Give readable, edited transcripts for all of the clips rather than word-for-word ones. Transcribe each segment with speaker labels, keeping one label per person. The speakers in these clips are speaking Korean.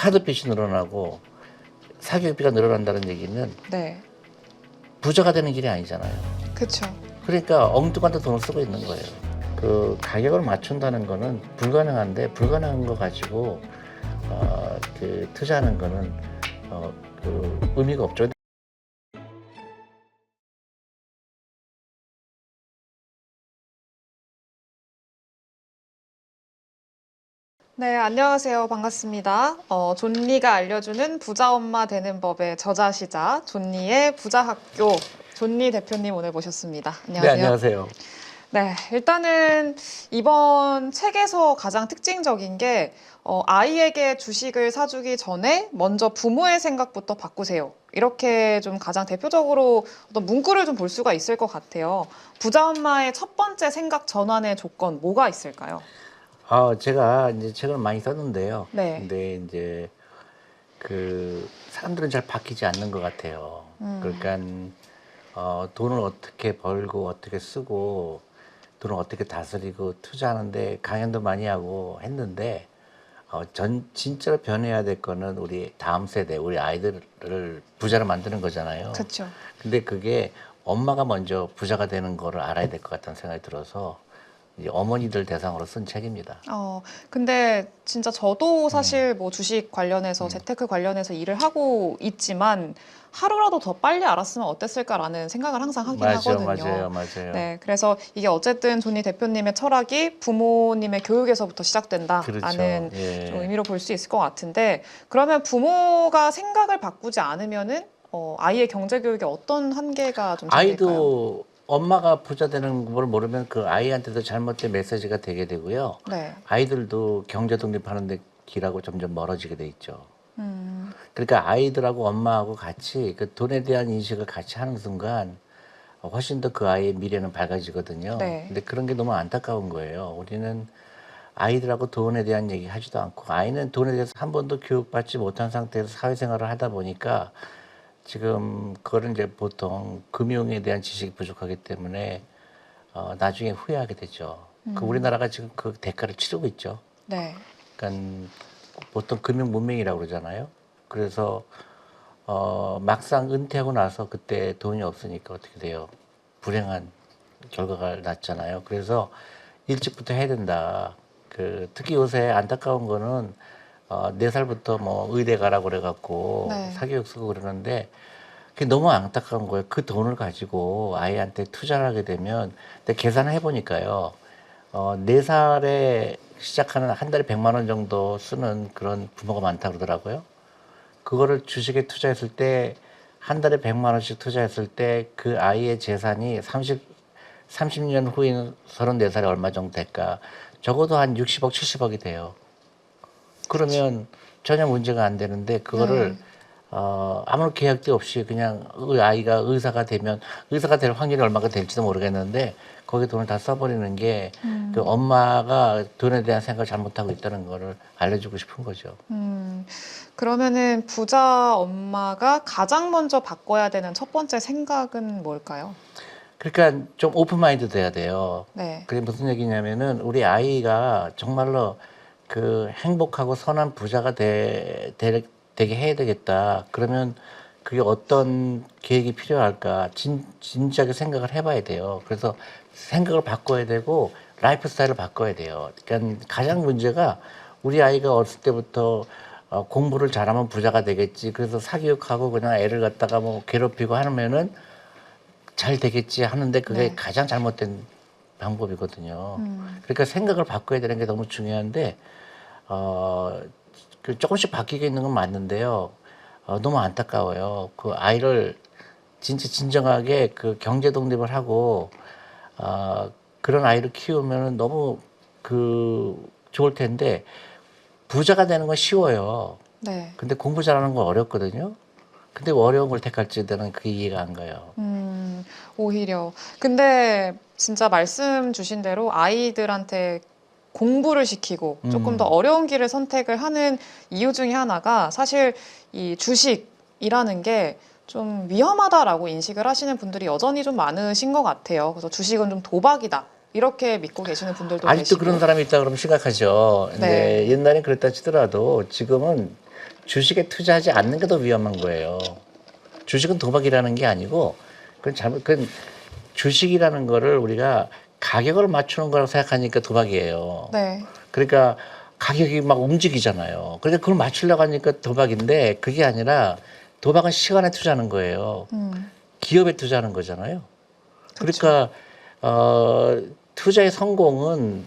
Speaker 1: 카드빚이 늘어나고 사교육비가 늘어난다는 얘기는
Speaker 2: 네.
Speaker 1: 부자가 되는 길이 아니잖아요.
Speaker 2: 그렇죠.
Speaker 1: 그러니까 엉뚱한 데 돈을 쓰고 있는 거예요. 그 가격을 맞춘다는 거는 불가능한데 불가능한 거 가지고 그 투자하는 거는 그 의미가 없죠.
Speaker 2: 네, 안녕하세요. 반갑습니다. 존니가 알려주는 부자 엄마 되는 법의 저자시자 존니의 부자학교 존니 대표님 오늘 모셨습니다.
Speaker 1: 네,
Speaker 2: 안녕하세요.
Speaker 1: 안녕하세요.
Speaker 2: 네, 일단은 이번 책에서 가장 특징적인 게 아이에게 주식을 사주기 전에 먼저 부모의 생각부터 바꾸세요. 이렇게 좀 가장 대표적으로 어떤 문구를 좀 볼 수가 있을 것 같아요. 부자 엄마의 첫 번째 생각 전환의 조건 뭐가 있을까요?
Speaker 1: 제가 이제 책을 많이 썼는데요.
Speaker 2: 네.
Speaker 1: 근데 이제 그 사람들은 잘 바뀌지 않는 것 같아요. 그러니까 돈을 어떻게 벌고 어떻게 쓰고 돈을 어떻게 다스리고 투자하는데 강연도 많이 하고 했는데 진짜로 변해야 될 거는 우리 다음 세대, 우리 아이들을 부자로 만드는 거잖아요.
Speaker 2: 그렇죠.
Speaker 1: 근데 그게 엄마가 먼저 부자가 되는 거를 알아야 될 것 같다는 생각이 들어서 이제 어머니들 대상으로 쓴 책입니다.
Speaker 2: 근데 진짜 저도 사실 뭐 주식 관련해서 재테크 관련해서 일을 하고 있지만 하루라도 더 빨리 알았으면 어땠을까라는 생각을 항상 하긴 하거든요.
Speaker 1: 맞아요.
Speaker 2: 네, 그래서 이게 어쨌든 존니 대표님의 철학이 부모님의 교육에서부터 시작된다라는
Speaker 1: 그렇죠. 예.
Speaker 2: 좀 의미로 볼 수 있을 것 같은데 그러면 부모가 생각을 바꾸지 않으면은 아이의 경제 교육에 어떤 한계가 좀 생길까요?
Speaker 1: 아이도 엄마가 부자 되는 걸 모르면 그 아이한테도 잘못된 메시지가 되게 되고요.
Speaker 2: 네.
Speaker 1: 아이들도 경제 독립하는 데 길하고 점점 멀어지게 돼 있죠.
Speaker 2: 음,
Speaker 1: 그러니까 아이들하고 엄마하고 같이 그 돈에 대한 인식을 같이 하는 순간 훨씬 더 그 아이의 미래는 밝아지거든요.
Speaker 2: 네.
Speaker 1: 근데 그런 게 너무 안타까운 거예요. 우리는 아이들하고 돈에 대한 얘기 하지도 않고 아이는 돈에 대해서 한 번도 교육받지 못한 상태에서 사회생활을 하다 보니까 지금 그거는 이제 보통 금융에 대한 지식이 부족하기 때문에 나중에 후회하게 되죠. 그 우리나라가 지금 그 대가를 치르고 있죠.
Speaker 2: 네.
Speaker 1: 그러니까 보통 금융 문맹이라고 그러잖아요. 그래서 막상 은퇴하고 나서 그때 돈이 없으니까 어떻게 돼요? 불행한 결과가 났잖아요. 그래서 일찍부터 해야 된다. 특히 요새 안타까운 거는 4살부터 뭐 의대 가라고 그래갖고
Speaker 2: 네.
Speaker 1: 사교육 쓰고 그러는데 그게 너무 안타까운 거예요. 그 돈을 가지고 아이한테 투자를 하게 되면 근데 계산을 해보니까요. 4살에 시작하는 한 달에 100만 원 정도 쓰는 그런 부모가 많다 그러더라고요. 그거를 주식에 투자했을 때 한 달에 100만 원씩 투자했을 때 그 아이의 재산이 30년 후인 34살에 얼마 정도 될까? 적어도 한 60억, 70억이 돼요. 그러면 전혀 문제가 안 되는데 그거를 아무런 계약도 없이 그냥 아이가 의사가 되면 의사가 될 확률이 얼마가 될지도 모르겠는데 거기에 돈을 다 써버리는 게 그 엄마가 돈에 대한 생각을 잘못하고 있다는 거를 알려주고 싶은 거죠.
Speaker 2: 그러면은 부자 엄마가 가장 먼저 바꿔야 되는 첫 번째 생각은 뭘까요?
Speaker 1: 그러니까 좀 오픈마인드 돼야 돼요.
Speaker 2: 네.
Speaker 1: 그게 무슨 얘기냐면은 우리 아이가 정말로 그 행복하고 선한 부자가 되게 해야 되겠다. 그러면 그게 어떤 계획이 필요할까? 진지하게 생각을 해봐야 돼요. 그래서 생각을 바꿔야 되고 라이프 스타일을 바꿔야 돼요. 그러니까 가장 문제가 우리 아이가 어렸을 때부터 공부를 잘하면 부자가 되겠지. 그래서 사교육하고 그냥 애를 갖다가 뭐 괴롭히고 하면은 잘 되겠지 하는데 그게
Speaker 2: 네.
Speaker 1: 가장 잘못된 방법이거든요. 그러니까 생각을 바꿔야 되는 게 너무 중요한데 그 조금씩 바뀌게 있는 건 맞는데요. 너무 안타까워요. 그 아이를 진짜 진정하게 그 경제 독립을 하고 그런 아이를 키우면은 너무 좋을 텐데 부자가 되는 건 쉬워요.
Speaker 2: 네.
Speaker 1: 근데 공부 잘하는 건 어렵거든요. 근데 어려운 걸 택할지 저는 그게 이해가 안 가요.
Speaker 2: 오히려. 근데 진짜 말씀 주신 대로 아이들한테 공부를 시키고 조금 더 어려운 길을 선택을 하는 이유 중에 하나가 사실 이 주식이라는 게 좀 위험하다라고 인식을 하시는 분들이 여전히 좀 많으신 것 같아요. 그래서 주식은 좀 도박이다. 이렇게 믿고 계시는 분들도
Speaker 1: 아직도
Speaker 2: 계시고.
Speaker 1: 그런 사람이 있다 그러면 심각하죠.
Speaker 2: 네.
Speaker 1: 근데 옛날엔 그랬다 치더라도 지금은 주식에 투자하지 않는 게 더 위험한 거예요. 주식은 도박이라는 게 아니고 그건 주식이라는 거를 우리가 가격을 맞추는 거라고 생각하니까 도박이에요.
Speaker 2: 네.
Speaker 1: 그러니까 가격이 막 움직이잖아요. 그러니까 그걸 맞추려고 하니까 도박인데 그게 아니라 도박은 시간에 투자하는 거예요. 기업에 투자하는 거잖아요.
Speaker 2: 그쵸.
Speaker 1: 그러니까 투자의 성공은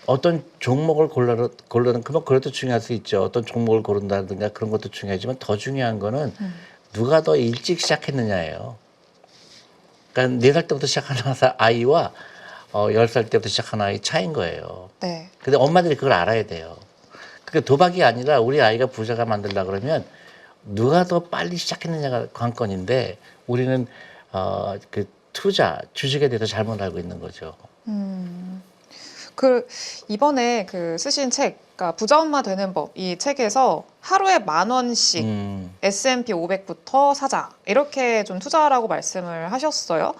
Speaker 1: 어떤 종목을 고르는 그것도 중요할 수 있죠. 어떤 종목을 고른다든가 그런 것도 중요하지만 더 중요한 거는 누가 더 일찍 시작했느냐예요. 그러니까 4살 때부터 시작하는 아이와 10살 때부터 시작하는 아이 차이인 거예요.
Speaker 2: 네.
Speaker 1: 근데 엄마들이 그걸 알아야 돼요. 그게 도박이 아니라 우리 아이가 부자가 만들려고 그러면 누가 더 빨리 시작했느냐가 관건인데 우리는 그 투자, 주식에 대해서 잘못 알고 있는 거죠.
Speaker 2: 이번에 쓰신 책, 그러니까 부자 엄마 되는 법, 이 책에서 하루에 10,000원씩 S&P 500부터 사자. 이렇게 좀 투자하라고 말씀을 하셨어요.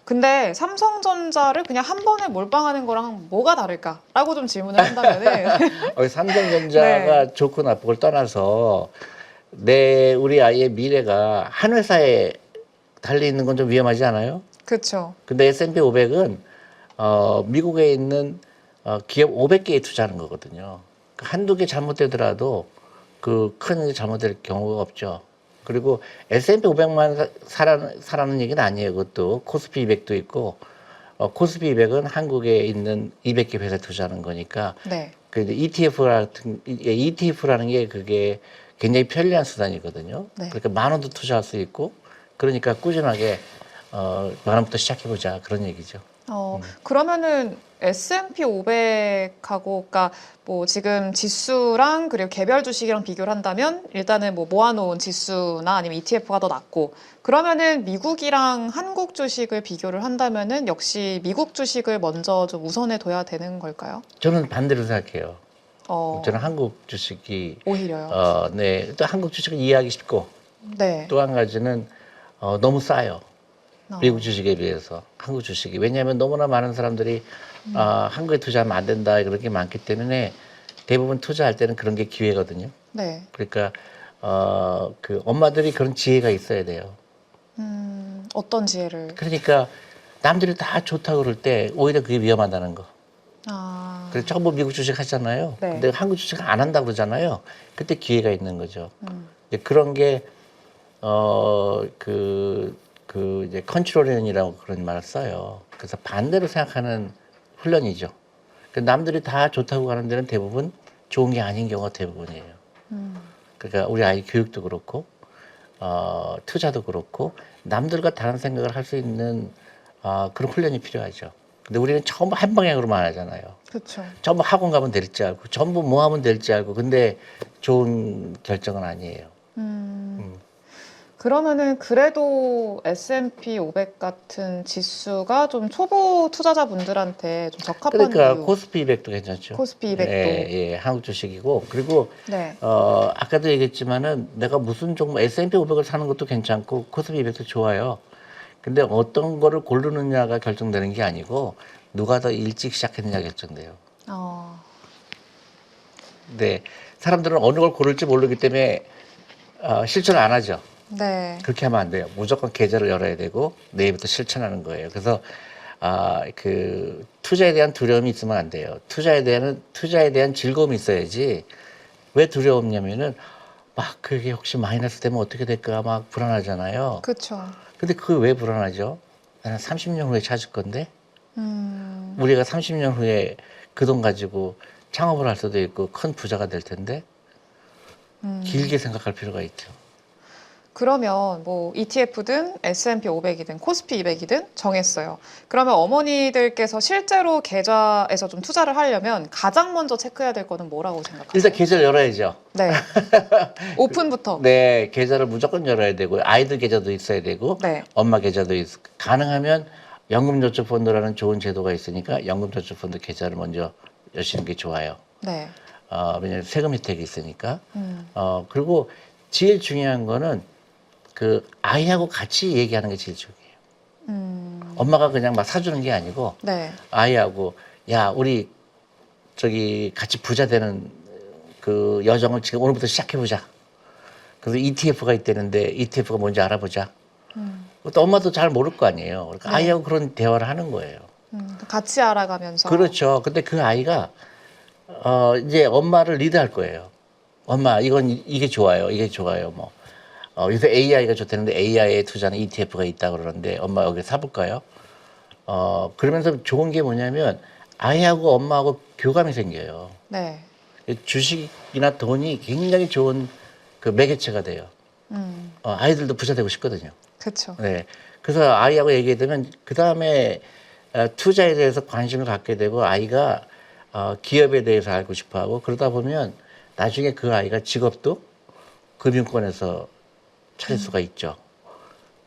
Speaker 2: 근데 삼성전자를 그냥 한 번에 몰빵하는 거랑 뭐가 다를까라고 좀 질문을 한다면은
Speaker 1: 삼성전자가 좋고 나쁘고를 떠나서 우리 아이의 미래가 한 회사에 달려 있는 건 좀 위험하지 않아요?
Speaker 2: 그렇죠.
Speaker 1: 근데 S&P 500은 미국에 있는 기업 500개에 투자하는 거거든요. 한두 개 잘못되더라도 그 큰 잘못될 경우가 없죠. 그리고 S&P 500만 사라는 얘기는 아니에요. 그것도 코스피 200도 있고 코스피 200은 한국에 있는 200개 회사에 투자하는 거니까
Speaker 2: 네.
Speaker 1: 그 ETF라는 게 그게 굉장히 편리한 수단이거든요.
Speaker 2: 네.
Speaker 1: 그러니까 10,000원도 투자할 수 있고 그러니까 꾸준하게 10,000원부터 시작해보자 그런 얘기죠.
Speaker 2: 그러면은 S&P 500하고, 그러니까 뭐 지금 지수랑 그리고 개별 주식이랑 비교를 한다면 일단은 뭐 모아놓은 지수나 아니면 ETF가 더 낫고, 그러면은 미국이랑 한국 주식을 비교를 한다면은 역시 미국 주식을 먼저 좀 우선해 둬야 되는 걸까요?
Speaker 1: 저는 반대로 생각해요.
Speaker 2: 어,
Speaker 1: 저는 한국 주식이
Speaker 2: 오히려요.
Speaker 1: 네, 또 한국 주식은 이해하기 쉽고
Speaker 2: 네.
Speaker 1: 또 한 가지는 너무 싸요.
Speaker 2: 어,
Speaker 1: 미국 주식에 비해서 한국 주식이 왜냐하면 너무나 많은 사람들이 한국에 투자하면 안 된다 그런 게 많기 때문에 대부분 투자할 때는 그런 게 기회거든요.
Speaker 2: 네.
Speaker 1: 그러니까 그 엄마들이 그런 지혜가 있어야 돼요.
Speaker 2: 어떤 지혜를?
Speaker 1: 그러니까 남들이 다 좋다고 그럴 때 오히려 그게 위험하다는 거.
Speaker 2: 아,
Speaker 1: 그래서 전부 미국 주식 하잖아요.
Speaker 2: 네.
Speaker 1: 근데 한국 주식 안 한다고 그러잖아요. 그때 기회가 있는 거죠. 이제 그런 게 이제 컨트롤이라고 그런 말을 써요. 그래서 반대로 생각하는 훈련이죠. 남들이 다 좋다고 하는 데는 대부분 좋은 게 아닌 경우가 대부분이에요. 그러니까 우리 아이 교육도 그렇고 투자도 그렇고 남들과 다른 생각을 할 수 있는 그런 훈련이 필요하죠. 근데 우리는 전부 한 방향으로만 하잖아요.
Speaker 2: 그렇죠.
Speaker 1: 전부 학원 가면 될지 알고 전부 뭐 하면 될지 알고 근데 좋은 결정은 아니에요.
Speaker 2: 그러면은 그래도 S&P 500 같은 지수가 좀 초보 투자자분들한테 좀 적합한
Speaker 1: 그러니까
Speaker 2: 이유.
Speaker 1: 코스피 200도 괜찮죠.
Speaker 2: 코스피 200도.
Speaker 1: 예, 한국 주식이고 그리고
Speaker 2: 네.
Speaker 1: 아까도 얘기했지만은 내가 무슨 종목 S&P 500을 사는 것도 괜찮고 코스피 200도 좋아요. 근데 어떤 거를 고르느냐가 결정되는 게 아니고 누가 더 일찍 시작했느냐 결정돼요. 네, 사람들은 어느 걸 고를지 모르기 때문에 실천을 안 하죠.
Speaker 2: 네.
Speaker 1: 그렇게 하면 안 돼요. 무조건 계좌를 열어야 되고 내일부터 실천하는 거예요. 그래서 그 투자에 대한 두려움이 있으면 안 돼요. 투자에 대한 즐거움이 있어야지. 왜 두려움냐면은 막 그게 혹시 마이너스 되면 어떻게 될까 막 불안하잖아요.
Speaker 2: 그렇죠.
Speaker 1: 근데 그게 왜 불안하죠? 나는 30년 후에 찾을 건데
Speaker 2: 음,
Speaker 1: 우리가 30년 후에 그 돈 가지고 창업을 할 수도 있고 큰 부자가 될 텐데 길게 생각할 필요가 있죠.
Speaker 2: 그러면 뭐 ETF든 S&P 500이든 코스피 200이든 정했어요. 그러면 어머니들께서 실제로 계좌에서 좀 투자를 하려면 가장 먼저 체크해야 될 거는 뭐라고 생각하세요?
Speaker 1: 일단 계좌를 열어야죠.
Speaker 2: 네. 오픈부터.
Speaker 1: 네, 계좌를 무조건 열어야 되고 아이들 계좌도 있어야 되고
Speaker 2: 네.
Speaker 1: 엄마 계좌도 가능하면 연금저축펀드라는 좋은 제도가 있으니까 연금저축펀드 계좌를 먼저 여시는 게 좋아요.
Speaker 2: 네.
Speaker 1: 왜냐하면 세금 혜택이 있으니까. 그리고 제일 중요한 거는 그 아이하고 같이 얘기하는 게 제일 중요해요. 엄마가 그냥 막 사주는 게 아니고
Speaker 2: 네.
Speaker 1: 아이하고 야 우리 저기 같이 부자 되는 그 여정을 지금 오늘부터 시작해 보자. 그래서 ETF가 있다는데 ETF가 뭔지 알아보자. 또 엄마도 잘 모를 거 아니에요. 그러니까
Speaker 2: 네.
Speaker 1: 아이하고 그런 대화를 하는 거예요.
Speaker 2: 같이 알아가면서.
Speaker 1: 그렇죠. 근데 그 아이가 이제 엄마를 리드할 거예요. 엄마 이게 좋아요. 이게 좋아요. 뭐 요새 AI가 좋다는데 AI에 투자하는 ETF가 있다 그러는데 엄마 여기 사볼까요? 그러면서 좋은 게 뭐냐면 아이하고 엄마하고 교감이 생겨요.
Speaker 2: 네.
Speaker 1: 주식이나 돈이 굉장히 좋은 그 매개체가 돼요. 아이들도 부자 되고 싶거든요.
Speaker 2: 그렇죠.
Speaker 1: 네. 그래서 아이하고 얘기해 되면 그 다음에 투자에 대해서 관심을 갖게 되고 아이가 기업에 대해서 알고 싶어하고 그러다 보면 나중에 그 아이가 직업도 금융권에서 찾을 수가 있죠.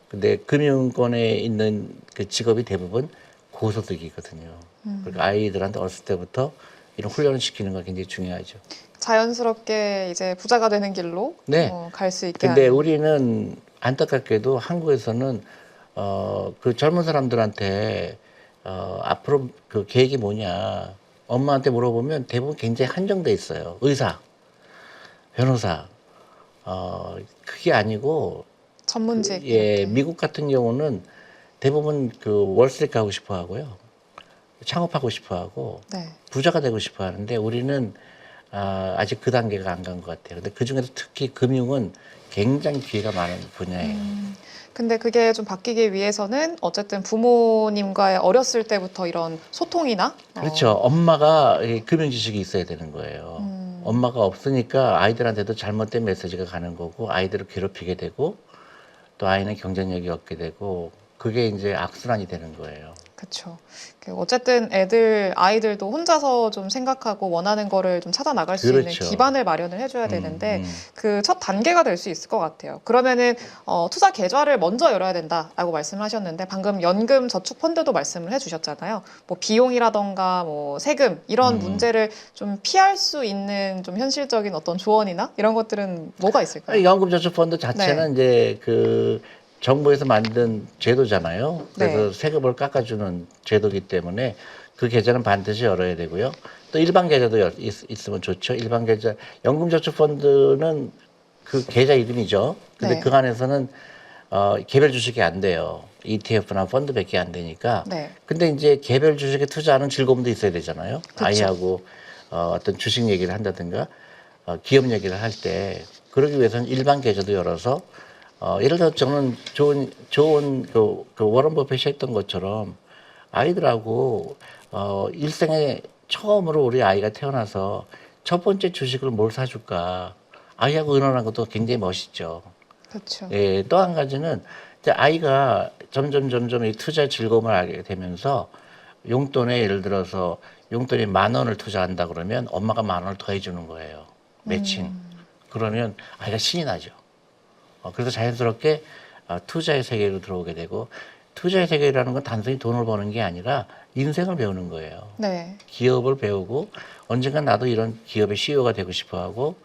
Speaker 1: 근데 금융권에 있는 그 직업이 대부분 고소득이거든요. 그러니까 아이들한테 어렸을 때부터 이런 훈련을 시키는 건 굉장히 중요하죠.
Speaker 2: 자연스럽게 이제 부자가 되는 길로
Speaker 1: 네.
Speaker 2: 갈 수 있게
Speaker 1: 근데
Speaker 2: 하는.
Speaker 1: 우리는 안타깝게도 한국에서는 그 젊은 사람들한테 앞으로 그 계획이 뭐냐 엄마한테 물어보면 대부분 굉장히 한정돼 있어요. 의사, 변호사, 그게 아니고
Speaker 2: 전문직.
Speaker 1: 예,
Speaker 2: 이렇게.
Speaker 1: 미국 같은 경우는 대부분 그 월스트리트 가고 싶어 하고요. 창업하고 싶어 하고
Speaker 2: 네.
Speaker 1: 부자가 되고 싶어 하는데 우리는 아직 그 단계가 안 간 것 같아요. 근데 그 중에서 특히 금융은 굉장히 기회가 많은 분야예요.
Speaker 2: 근데 그게 좀 바뀌기 위해서는 어쨌든 부모님과의 어렸을 때부터 이런 소통이나
Speaker 1: 그렇죠. 엄마가 이 금융 지식이 있어야 되는 거예요. 엄마가 없으니까 아이들한테도 잘못된 메시지가 가는 거고 아이들을 괴롭히게 되고 또 아이는 경쟁력이 없게 되고 그게 이제 악순환이 되는 거예요.
Speaker 2: 그렇죠. 어쨌든 아이들도 혼자서 좀 생각하고 원하는 거를 좀 찾아 나갈 수 있는
Speaker 1: 그렇죠.
Speaker 2: 기반을 마련을 해줘야 되는데
Speaker 1: 음.
Speaker 2: 그 첫 단계가 될 수 있을 것 같아요. 그러면은 투자 계좌를 먼저 열어야 된다라고 말씀하셨는데 방금 연금 저축 펀드도 말씀을 해주셨잖아요. 뭐 비용이라던가 뭐 세금 이런 문제를 좀 피할 수 있는 좀 현실적인 어떤 조언이나 이런 것들은 뭐가 있을까요?
Speaker 1: 연금저축펀드 자체는 이제 그 정부에서 만든 제도잖아요. 그래서
Speaker 2: 네.
Speaker 1: 세금을 깎아주는 제도이기 때문에 그 계좌는 반드시 열어야 되고요. 또 일반 계좌도 있으면 좋죠. 일반 계좌, 연금저축펀드는 그 계좌 이름이죠. 근데
Speaker 2: 네.
Speaker 1: 그 안에서는 개별 주식이 안 돼요. ETF나 펀드밖에 안 되니까.
Speaker 2: 네.
Speaker 1: 근데 이제 개별 주식에 투자하는 즐거움도 있어야 되잖아요.
Speaker 2: 그쵸.
Speaker 1: 아이하고 어떤 주식 얘기를 한다든가 기업 얘기를 할 때 그러기 위해서는 일반 계좌도 열어서 예를 들어 저는 좋은 그 워런 버핏이 했던 것처럼 아이들하고 일생에 처음으로 우리 아이가 태어나서 첫 번째 주식을 뭘 사줄까 아이하고 의논한 것도 굉장히 멋있죠.
Speaker 2: 그렇죠.
Speaker 1: 예, 또 한 가지는 이제 아이가 점점 이 투자의 즐거움을 알게 되면서 용돈에 예를 들어서 용돈이 10,000원을 투자한다 그러면 엄마가 10,000원을 더해 주는 거예요. 매칭. 그러면 아이가 신이 나죠. 그래서 자연스럽게 투자의 세계로 들어오게 되고 투자의 세계라는 건 단순히 돈을 버는 게 아니라 인생을 배우는 거예요.
Speaker 2: 네.
Speaker 1: 기업을 배우고 언젠간 나도 이런 기업의 CEO가 되고 싶어 하고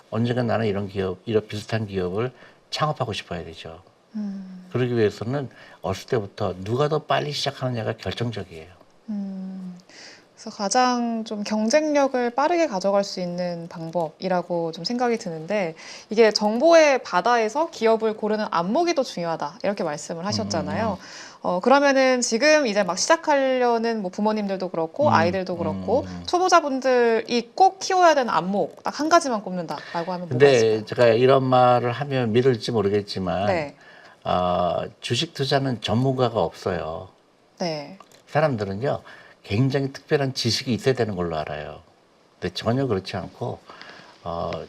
Speaker 1: 언젠간 나는 이런 비슷한 기업을 창업하고 싶어야 되죠. 그러기 위해서는 어렸을 때부터 누가 더 빨리 시작하느냐가 결정적이에요.
Speaker 2: 그래서 가장 좀 경쟁력을 빠르게 가져갈 수 있는 방법이라고 좀 생각이 드는데 이게 정보의 바다에서 기업을 고르는 안목이 더 중요하다 이렇게 말씀을 하셨잖아요. 그러면은 지금 이제 막 시작하려는 뭐 부모님들도 그렇고 아이들도 그렇고 초보자분들이 꼭 키워야 되는 안목 딱 한 가지만 꼽는다라고 하면 뭐가 있을까요?
Speaker 1: 근데 제가 이런 말을 하면 믿을지 모르겠지만
Speaker 2: 네,
Speaker 1: 주식 투자는 전문가가 없어요.
Speaker 2: 네,
Speaker 1: 사람들은요 굉장히 특별한 지식이 있어야 되는 걸로 알아요. 근데 전혀 그렇지 않고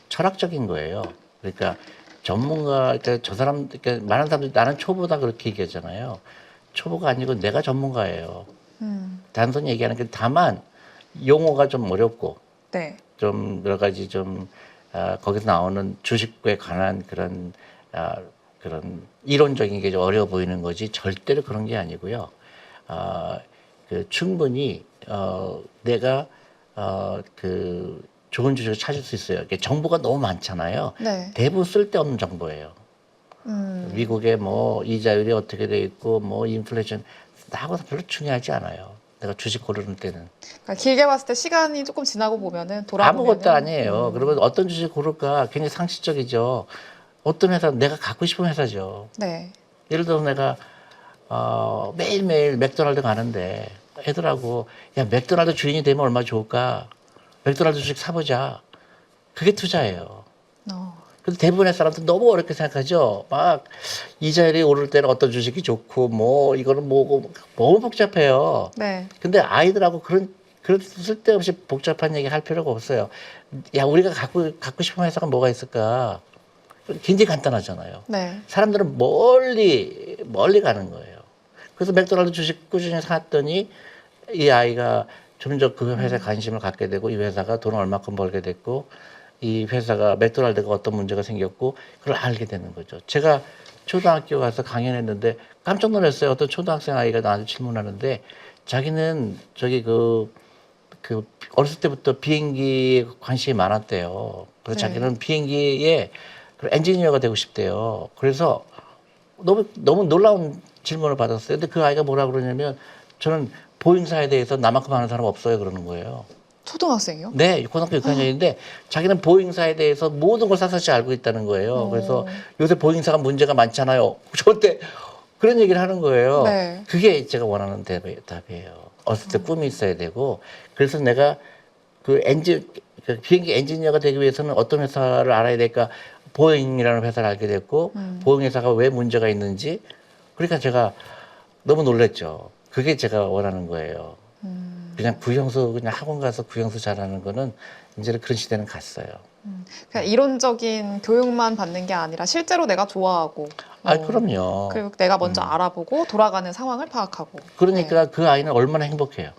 Speaker 1: 철학적인 거예요. 그러니까 전문가, 그러니까 저 사람, 그러니까 많은 사람들이 나는 초보다 그렇게 얘기하잖아요. 초보가 아니고 내가 전문가예요. 단순히 얘기하는 게 다만 용어가 좀 어렵고
Speaker 2: 네,
Speaker 1: 좀 여러 가지 좀 거기서 나오는 주식에 관한 그런 이론적인 게 좀 어려워 보이는 거지 절대로 그런 게 아니고요. 충분히 내가 그 좋은 주식을 찾을 수 있어요. 정보가 너무 많잖아요.
Speaker 2: 네,
Speaker 1: 대부분 쓸데없는 정보예요. 미국의 뭐 이자율이 어떻게 돼 있고 뭐 인플레이션 나하고는 별로 중요하지 않아요. 내가 주식 고르는 때는.
Speaker 2: 그러니까 길게 봤을 때 시간이 조금 지나고 보면은 돌아보면은
Speaker 1: 아무것도 아니에요. 그러면 어떤 주식 고를까 굉장히 상식적이죠. 어떤 회사 내가 갖고 싶은 회사죠.
Speaker 2: 네.
Speaker 1: 예를 들어서 내가 매일매일 맥도날드 가는데 애들하고 야 맥도날드 주인이 되면 얼마나 좋을까? 맥도날드 주식 사보자. 그게 투자예요. 근데 대부분의 사람들은 너무 어렵게 생각하죠. 막 이자율이 오를 때는 어떤 주식이 좋고 뭐 이거는 뭐고 너무 복잡해요.
Speaker 2: 네.
Speaker 1: 근데 아이들하고 그런 쓸데없이 복잡한 얘기 할 필요가 없어요. 야 우리가 갖고 싶은 회사가 뭐가 있을까? 굉장히 간단하잖아요.
Speaker 2: 네.
Speaker 1: 사람들은 멀리 가는 거예요. 그래서 맥도날드 주식 꾸준히 샀더니 이 아이가 점점 그 회사에 관심을 갖게 되고 이 회사가 돈을 얼마큼 벌게 됐고 이 회사가 맥도날드가 어떤 문제가 생겼고 그걸 알게 되는 거죠. 제가 초등학교 가서 강연했는데 깜짝 놀랐어요. 어떤 초등학생 아이가 나한테 질문하는데 자기는 저기 그 어렸을 때부터 비행기에 관심이 많았대요. 그래서
Speaker 2: 네.
Speaker 1: 자기는 비행기에 엔지니어가 되고 싶대요. 그래서 너무 놀라운 질문을 받았어요. 근데 그 아이가 뭐라 그러냐면 저는 보잉사에 대해서 나만큼 아는 사람 없어요. 그러는 거예요.
Speaker 2: 초등학생이요?
Speaker 1: 네, 고등학교 6학년인데 자기는 보잉사에 대해서 모든 걸 샅샅이 알고 있다는 거예요. 그래서 요새 보잉사가 문제가 많잖아요. 저한테 그런 얘기를 하는 거예요.
Speaker 2: 네.
Speaker 1: 그게 제가 원하는 답이에요. 어렸을 때 꿈이 있어야 되고 그래서 내가 그 비행기 엔지니어가 되기 위해서는 어떤 회사를 알아야 될까? 보잉이라는 회사를 알게 됐고 보잉 회사가 왜 문제가 있는지 그러니까 제가 너무 놀랐죠. 그게 제가 원하는 거예요. 그냥 그냥 학원 가서 구형수 잘하는 거는 이제는 그런 시대는 갔어요.
Speaker 2: 그냥 이론적인 교육만 받는 게 아니라 실제로 내가 좋아하고
Speaker 1: 그럼요.
Speaker 2: 그리고 내가 먼저 알아보고 돌아가는 상황을 파악하고.
Speaker 1: 그러니까 그 아이는 얼마나 행복해요.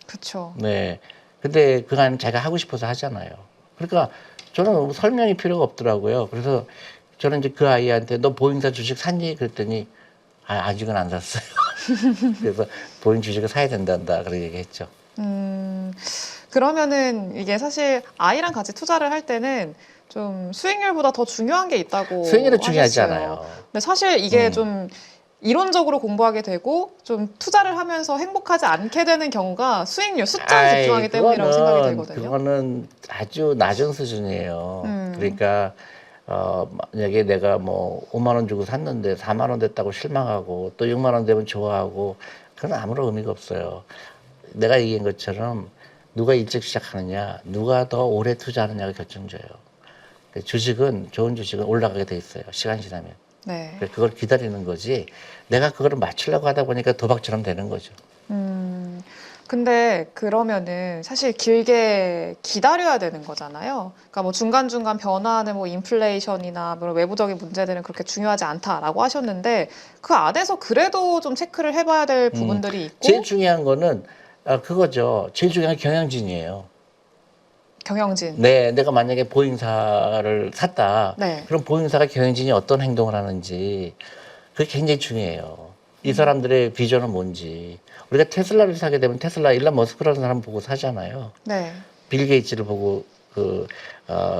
Speaker 2: 그렇죠.
Speaker 1: 네. 근데 그 아이는 자기가 하고 싶어서 하잖아요. 그러니까 저는 설명이 필요가 없더라고요. 그래서 저는 이제 그 아이한테 너 보잉사 주식 샀니? 그랬더니 아직은 안 샀어요. 그래서 보잉 주식을 사야 된단다. 그렇게 얘기했죠.
Speaker 2: 그러면은 이게 사실 아이랑 같이 투자를 할 때는 좀 수익률보다 더 중요한 게 있다고
Speaker 1: 수익률은 중요하지
Speaker 2: 하셨어요.
Speaker 1: 않아요.
Speaker 2: 근데 사실 이게 좀 이론적으로 공부하게 되고 좀 투자를 하면서 행복하지 않게 되는 경우가 수익률, 숫자에 집중하기 때문이라고 생각이 들거든요.
Speaker 1: 그거는 아주 낮은 수준이에요. 그러니까 만약에 내가 뭐 5만 원 주고 샀는데 4만 원 됐다고 실망하고 또 6만 원 되면 좋아하고 그건 아무런 의미가 없어요. 내가 얘기한 것처럼 누가 일찍 시작하느냐, 누가 더 오래 투자하느냐가 결정져요. 좋은 주식은 올라가게 돼 있어요. 시간이 지나면.
Speaker 2: 네.
Speaker 1: 그걸 기다리는 거지. 내가 그거를 맞추려고 하다 보니까 도박처럼 되는 거죠.
Speaker 2: 근데 그러면은 사실 길게 기다려야 되는 거잖아요. 그러니까 뭐 중간중간 변화하는 뭐 인플레이션이나 뭐 외부적인 문제들은 그렇게 중요하지 않다라고 하셨는데 그 안에서 그래도 좀 체크를 해봐야 될 부분들이 있고
Speaker 1: 제일 중요한 거는 그거죠. 제일 중요한 게 경영진이에요.
Speaker 2: 경영진.
Speaker 1: 네, 내가 만약에 보잉사를 샀다.
Speaker 2: 네.
Speaker 1: 그럼 보잉사가 경영진이 어떤 행동을 하는지 그게 굉장히 중요해요. 이 사람들의 비전은 뭔지. 우리가 테슬라를 사게 되면 테슬라 일론 머스크라는 사람 보고 사잖아요.
Speaker 2: 네.
Speaker 1: 빌 게이츠를 보고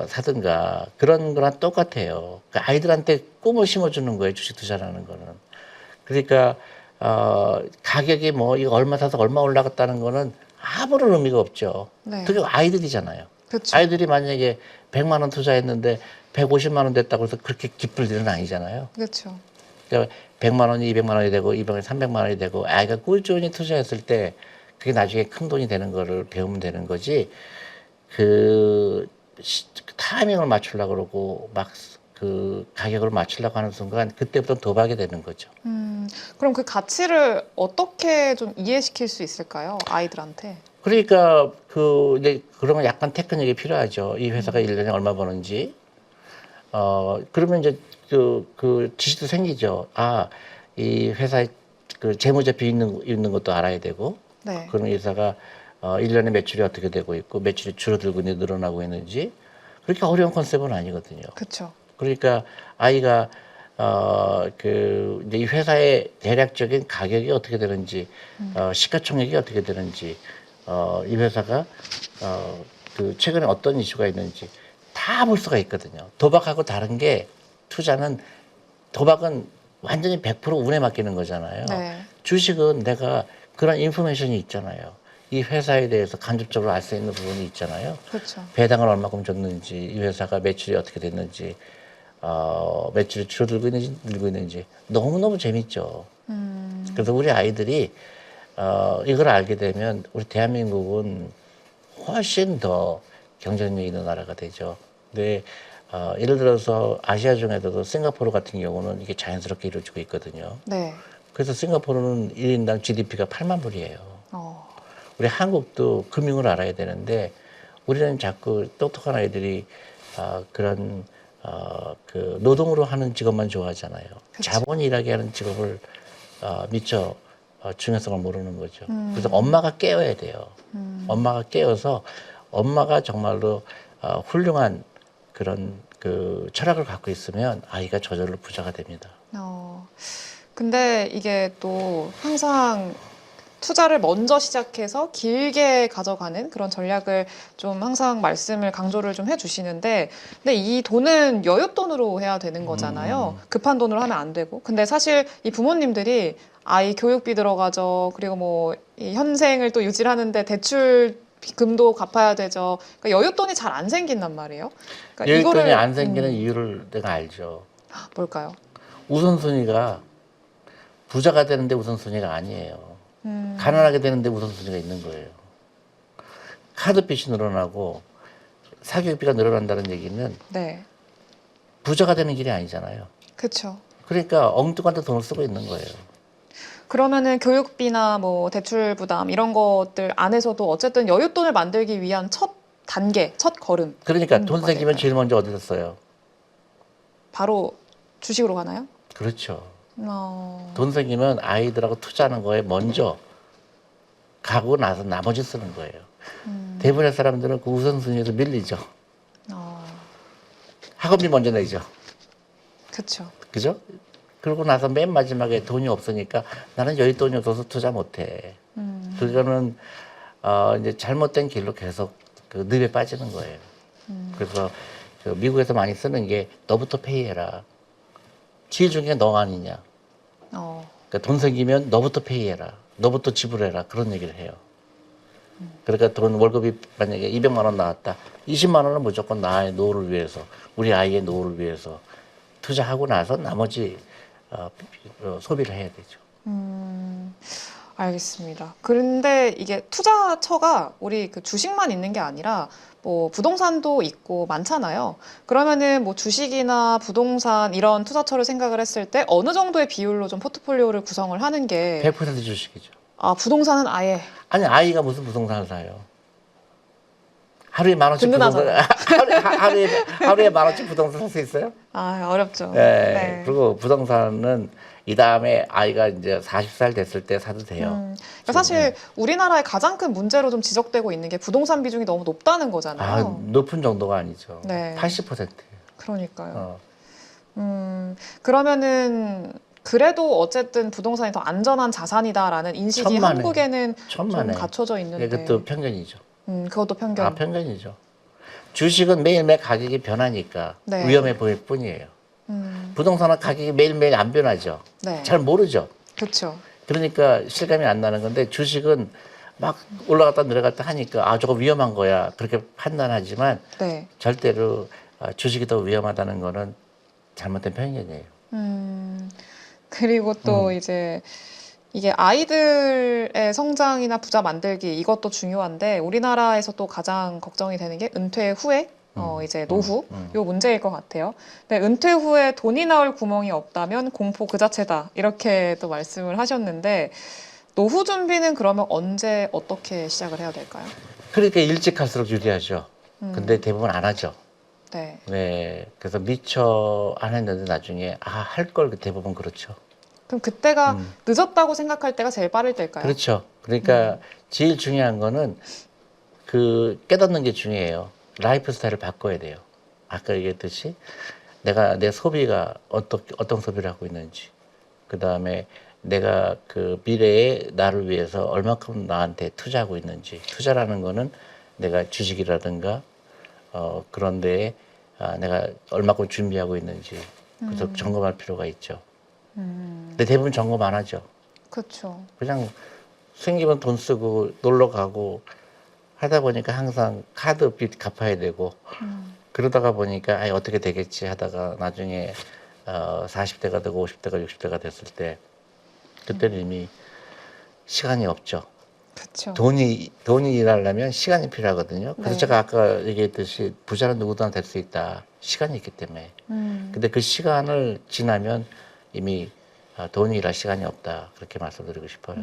Speaker 1: 사든가 그런 거랑 똑같아요. 그러니까 아이들한테 꿈을 심어주는 거예요. 주식 투자라는 거는. 그러니까 가격이 뭐 이거 얼마 사서 얼마 올라갔다는 거는 아무런 의미가 없죠.
Speaker 2: 네.
Speaker 1: 그게 아이들이잖아요.
Speaker 2: 그렇죠.
Speaker 1: 아이들이 만약에 100만 원 투자했는데 150만 원 됐다고 해서 그렇게 기쁠 일은 아니잖아요.
Speaker 2: 그렇죠.
Speaker 1: 그러니까 100만 원이 200만 원이 되고 200원이 300만 원이 되고 아이가 꾸준히 투자했을 때 그게 나중에 큰 돈이 되는 거를 배우면 되는 거지. 그 타이밍을 맞추려고 그러고 막 그 가격을 맞추려고 하는 순간 그때부터 도박이 되는 거죠.
Speaker 2: 그럼 그 가치를 어떻게 좀 이해시킬 수 있을까요? 아이들한테.
Speaker 1: 그러니까 이제 그러면 약간 테크닉이 필요하죠. 이 회사가 1년에 얼마 버는지. 그러면 이제 그 지식도 생기죠. 이 회사에 그 재무제표 있는 것도 알아야 되고.
Speaker 2: 네.
Speaker 1: 그러면 이 회사가 1년에 매출이 어떻게 되고 있고 매출이 줄어들고 있는지 늘어나고 있는지. 그렇게 어려운 컨셉은 아니거든요.
Speaker 2: 그렇죠.
Speaker 1: 그러니까 아이가 이제 이 회사의 대략적인 가격이 어떻게 되는지, 시가총액이 어떻게 되는지, 이 회사가 최근에 어떤 이슈가 있는지 다 볼 수가 있거든요. 도박하고 다른 게 도박은 완전히 100% 운에 맡기는 거잖아요.
Speaker 2: 네.
Speaker 1: 주식은 내가 그런 인포메이션이 있잖아요. 이 회사에 대해서 간접적으로 알 수 있는 부분이 있잖아요.
Speaker 2: 그렇죠.
Speaker 1: 배당을 얼마큼 줬는지, 이 회사가 매출이 어떻게 됐는지, 매출이 줄어들고 있는지, 늘고 있는지 너무너무 재밌죠. 그래서 우리 아이들이 이걸 알게 되면 우리 대한민국은 훨씬 더 경쟁력 있는 나라가 되죠. 근데 예를 들어서 아시아 중에서도 싱가포르 같은 경우는 이게 자연스럽게 이루어지고 있거든요.
Speaker 2: 네.
Speaker 1: 그래서 싱가포르는 1인당 GDP가 8만 불이에요.
Speaker 2: 어.
Speaker 1: 우리 한국도 금융을 알아야 되는데 우리는 자꾸 똑똑한 아이들이 그런 그 노동으로 하는 직업만 좋아하잖아요.
Speaker 2: 그쵸.
Speaker 1: 자본이 일하게 하는 직업을 미처 중요성을 모르는 거죠. 그래서 엄마가 깨워야 돼요. 엄마가 깨워서 엄마가 정말로 훌륭한 그런 그 철학을 갖고 있으면 아이가 저절로 부자가 됩니다.
Speaker 2: 근데 이게 또 항상 투자를 먼저 시작해서 길게 가져가는 그런 전략을 좀 항상 말씀을 강조를 좀 해주시는데, 근데 이 돈은 여윳돈으로 해야 되는 거잖아요. 급한 돈으로 하면 안 되고. 근데 사실 이 부모님들이 아이 교육비 들어가죠. 그리고 뭐 이 현생을 또 유지하는데 대출 금도 갚아야 되죠. 그러니까 여윳돈이 잘 안 생긴단 말이에요. 그러니까
Speaker 1: 여윳돈이 안 생기는 이유를 내가 알죠.
Speaker 2: 뭘까요?
Speaker 1: 우선순위가 부자가 되는데 우선순위가 아니에요. 가난하게 되는데 우선순위가 있는 거예요. 카드빚이 늘어나고 사교육비가 늘어난다는 얘기는
Speaker 2: 네,
Speaker 1: 부자가 되는 길이 아니잖아요.
Speaker 2: 그렇죠.
Speaker 1: 그러니까 엉뚱한 데 돈을 쓰고 있는 거예요.
Speaker 2: 그러면은 교육비나 뭐 대출 부담 이런 것들 안에서도 어쨌든 여윳돈을 만들기 위한 첫 단계, 첫 걸음.
Speaker 1: 그러니까 돈
Speaker 2: 뭐가
Speaker 1: 생기면
Speaker 2: 될까요?
Speaker 1: 제일 먼저 어디서 써요?
Speaker 2: 바로 주식으로 가나요?
Speaker 1: 그렇죠.
Speaker 2: 어,
Speaker 1: 돈 생기면 아이들하고 투자하는 거에 먼저 가고 나서 나머지 쓰는 거예요. 대부분의 사람들은 그 우선순위에서 밀리죠.
Speaker 2: 어,
Speaker 1: 학원비 먼저 내죠.
Speaker 2: 그렇죠.
Speaker 1: 그죠? 그러고 나서 맨 마지막에 돈이 없으니까 나는 여윳돈이 없어서 투자 못해. 그거는 이제 잘못된 길로 계속 그 늪에 빠지는 거예요. 그래서 그 미국에서 많이 쓰는 게 너부터 페이해라. 제일 중요한 게 너 아니냐.
Speaker 2: 어,
Speaker 1: 그러니까 돈 생기면 너부터 페이해라. 너부터 지불해라. 그런 얘기를 해요. 그러니까 돈 월급이 만약에 200만 원 나왔다. 20만 원은 무조건 나의 노후를 위해서, 우리 아이의 노후를 위해서 투자하고 나서 나머지 소비를 해야 되죠.
Speaker 2: 알겠습니다. 그런데 이게 투자처가 우리 그 주식만 있는 게 아니라 뭐 부동산도 있고 많잖아요. 그러면은 뭐 주식이나 부동산 이런 투자처를 생각을 했을 때 어느 정도의 비율로 좀 포트폴리오를 구성을 하는 게
Speaker 1: 100% 주식이죠.
Speaker 2: 부동산은 아예
Speaker 1: 아니 아이가 무슨 부동산을 사요? 하루에 10,000원씩
Speaker 2: 든든하잖아요.
Speaker 1: 하루에 10,000원씩 부동산 살 수 있어요?
Speaker 2: 어렵죠.
Speaker 1: 네. 그리고 부동산은 이 다음에 아이가 이제 40살 됐을 때 사도 돼요.
Speaker 2: 그러니까 사실 우리나라의 가장 큰 문제로 좀 지적되고 있는 게 부동산 비중이 너무 높다는 거잖아요.
Speaker 1: 높은 정도가 아니죠.
Speaker 2: 네.
Speaker 1: 80%예요.
Speaker 2: 그러니까요. 그러면은 그래도 어쨌든 부동산이 더 안전한 자산이다라는 인식이
Speaker 1: 천만에.
Speaker 2: 한국에는 좀
Speaker 1: 천만에.
Speaker 2: 갖춰져 있는데
Speaker 1: 이것도 편견이죠.
Speaker 2: 그것도 편견.
Speaker 1: 편견이죠. 주식은 매일매일 가격이 변하니까
Speaker 2: 네.
Speaker 1: 위험해 보일 뿐이에요. 부동산은 가격이 매일매일 안 변하죠.
Speaker 2: 네,
Speaker 1: 잘 모르죠.
Speaker 2: 그렇죠.
Speaker 1: 그러니까 실감이 안 나는 건데 주식은 막 올라갔다 내려갔다 하니까 저거 위험한 거야 그렇게 판단하지만
Speaker 2: 네.
Speaker 1: 절대로 주식이 더 위험하다는 거는 잘못된 편견이에요.
Speaker 2: 그리고 또 이제 이게 아이들의 성장이나 부자 만들기 이것도 중요한데 우리나라에서 또 가장 걱정이 되는 게 은퇴 후에 이제 노후 요 문제일 것 같아요. 근데 은퇴 후에 돈이 나올 구멍이 없다면 공포 그 자체다 이렇게 또 말씀을 하셨는데 노후 준비는 그러면 언제 어떻게 시작을 해야 될까요?
Speaker 1: 그러니까 일찍 할수록 유리하죠. 근데 대부분 안 하죠.
Speaker 2: 네.
Speaker 1: 네, 그래서 미처 안 했는데 나중에 할 걸 대부분 그렇죠.
Speaker 2: 그럼 그때가 늦었다고 생각할 때가 제일 빠를 때일까요?
Speaker 1: 그렇죠. 그러니까 제일 중요한 거는 그 깨닫는 게 중요해요. 라이프 스타일을 바꿔야 돼요. 아까 얘기했듯이 내가 내 소비가 어떤 소비를 하고 있는지, 그 다음에 내가 그 미래에 나를 위해서 얼마큼 나한테 투자하고 있는지. 투자라는 거는 내가 주식이라든가 그런 데에 내가 얼마큼 준비하고 있는지 그래서 점검할 필요가 있죠. 근데 대부분 점검 안 하죠.
Speaker 2: 그렇죠.
Speaker 1: 그냥 생기면 돈 쓰고 놀러 가고 하다 보니까 항상 카드 빚 갚아야 되고 그러다가 보니까 아이 어떻게 되겠지 하다가 나중에 40대가 되고 50대가 60대가 됐을 때 그때는 이미 시간이 없죠.
Speaker 2: 그렇죠.
Speaker 1: 돈이 일하려면 시간이 필요하거든요. 그래서
Speaker 2: 네.
Speaker 1: 제가 아까 얘기했듯이 부자는 누구나 될 수 있다. 시간이 있기 때문에. 근데 그 시간을 지나면 이미 돈이 일할 시간이 없다. 그렇게 말씀드리고 싶어요.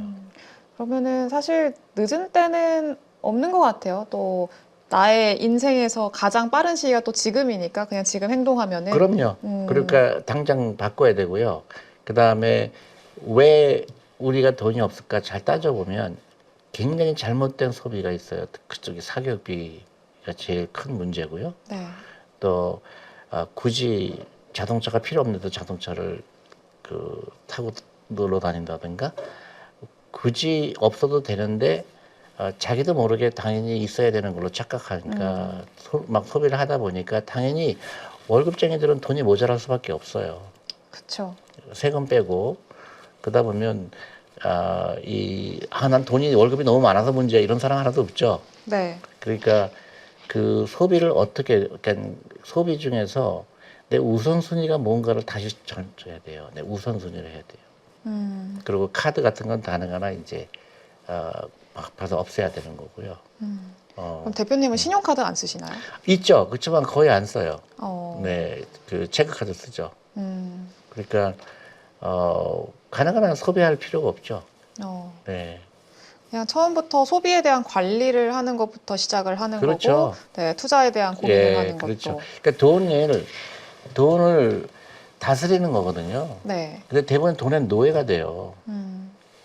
Speaker 2: 그러면은 사실 늦은 때는 없는 것 같아요. 또 나의 인생에서 가장 빠른 시기가 또 지금이니까 그냥 지금 행동하면은.
Speaker 1: 그럼요. 그러니까 당장 바꿔야 되고요. 그 다음에 왜 우리가 돈이 없을까 잘 따져보면 굉장히 잘못된 소비가 있어요. 그쪽이 사교육비가 제일 큰 문제고요.
Speaker 2: 네.
Speaker 1: 또 굳이 자동차가 필요 없는데도 자동차를 타고 놀러 다닌다든가 굳이 없어도 되는데 자기도 모르게 당연히 있어야 되는 걸로 착각하니까 막 소비를 하다 보니까 당연히 월급쟁이들은 돈이 모자랄 수밖에 없어요.
Speaker 2: 그렇죠.
Speaker 1: 세금 빼고 그러다 보면 난 돈이 월급이 너무 많아서 문제야 이런 사람 하나도 없죠.
Speaker 2: 네.
Speaker 1: 그러니까 그 소비를 어떻게 그러니까 소비 중에서 내 우선순위가 뭔가를 다시 정해야 돼요. 내 우선순위를 해야 돼요. 그리고 카드 같은 건 가능하나 이제 막 봐서 없애야 되는 거고요.
Speaker 2: 그럼 대표님은 신용카드 안 쓰시나요?
Speaker 1: 있죠. 그렇지만 거의 안 써요.
Speaker 2: 네.
Speaker 1: 그 체크카드 쓰죠.
Speaker 2: 음.
Speaker 1: 그러니까 가능한 한 소비할 필요가 없죠. 네.
Speaker 2: 그냥 처음부터 소비에 대한 관리를 하는 것부터 시작을 하는
Speaker 1: 그렇죠.
Speaker 2: 거고, 네, 투자에 대한 고민을 하는
Speaker 1: 그렇죠.
Speaker 2: 것도.
Speaker 1: 그러니까 돈을 다스리는 거거든요.
Speaker 2: 네.
Speaker 1: 근데 대부분 돈의 노예가 돼요.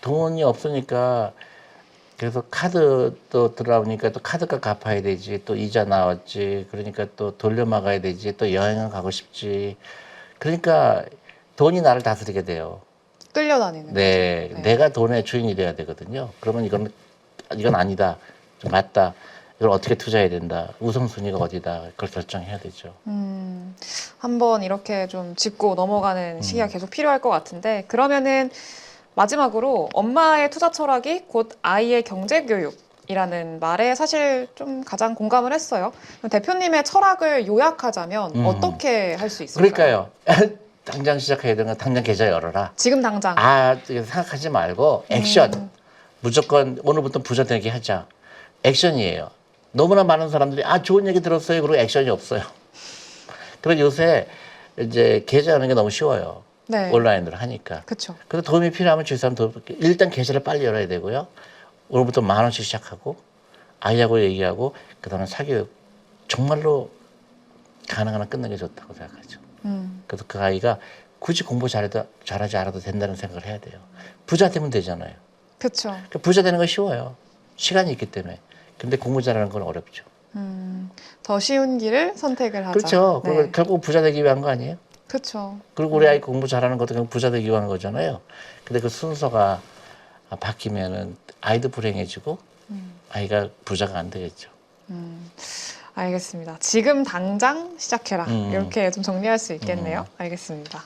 Speaker 1: 돈이 없으니까 그래서 카드도 들어오니까 또 카드값 갚아야 되지, 또 이자 나왔지, 그러니까 또 돌려막아야 되지, 또 여행을 가고 싶지. 그러니까 돈이 나를 다스리게 돼요.
Speaker 2: 끌려다니는
Speaker 1: 네,
Speaker 2: 거죠. 네.
Speaker 1: 내가 돈의 주인이 돼야 되거든요. 그러면 이건 아니다, 좀 맞다. 이걸 어떻게 투자해야 된다. 우선순위가 어디다. 그걸 결정해야 되죠.
Speaker 2: 한번 이렇게 좀 짚고 넘어가는 시기가 계속 필요할 것 같은데, 그러면은 마지막으로 엄마의 투자 철학이 곧 아이의 경제 교육이라는 말에 사실 좀 가장 공감을 했어요. 그럼 대표님의 철학을 요약하자면 어떻게 할 수 있을까요?
Speaker 1: 그러니까요. 당장 시작해야 되는 건 당장 계좌 열어라.
Speaker 2: 지금 당장.
Speaker 1: 생각하지 말고 액션. 무조건 오늘부터 부자 되게 하자. 액션이에요. 너무나 많은 사람들이 좋은 얘기 들었어요. 그리고 액션이 없어요. 그래서 요새 이제 계좌 여는 게 너무 쉬워요.
Speaker 2: 네.
Speaker 1: 온라인으로 하니까.
Speaker 2: 그렇죠.
Speaker 1: 그래서 도움이 필요하면 주위 사람 일단 계좌를 빨리 열어야 되고요. 오늘부터 10,000원씩 시작하고 아이하고 얘기하고 그다음에 사교육 정말로 가능한 한 끝내는 게 좋다고 생각하죠. 그래서 그 아이가 굳이 공부 잘하지 않아도 된다는 생각을 해야 돼요. 부자 되면 되잖아요.
Speaker 2: 그렇죠.
Speaker 1: 그러니까 부자 되는 건 쉬워요. 시간이 있기 때문에. 근데 공부 잘하는 건 어렵죠.
Speaker 2: 더 쉬운 길을 선택을 하자.
Speaker 1: 그렇죠.
Speaker 2: 네.
Speaker 1: 그리고 결국 부자 되기 위한 거 아니에요?
Speaker 2: 그렇죠.
Speaker 1: 그리고 우리 아이 공부 잘하는 것도 결국 부자 되기 위한 거잖아요. 근데 그 순서가 바뀌면은 아이도 불행해지고 아이가 부자가 안 되겠죠.
Speaker 2: 알겠습니다. 지금 당장 시작해라. 이렇게 좀 정리할 수 있겠네요.
Speaker 1: 음.
Speaker 2: 알겠습니다.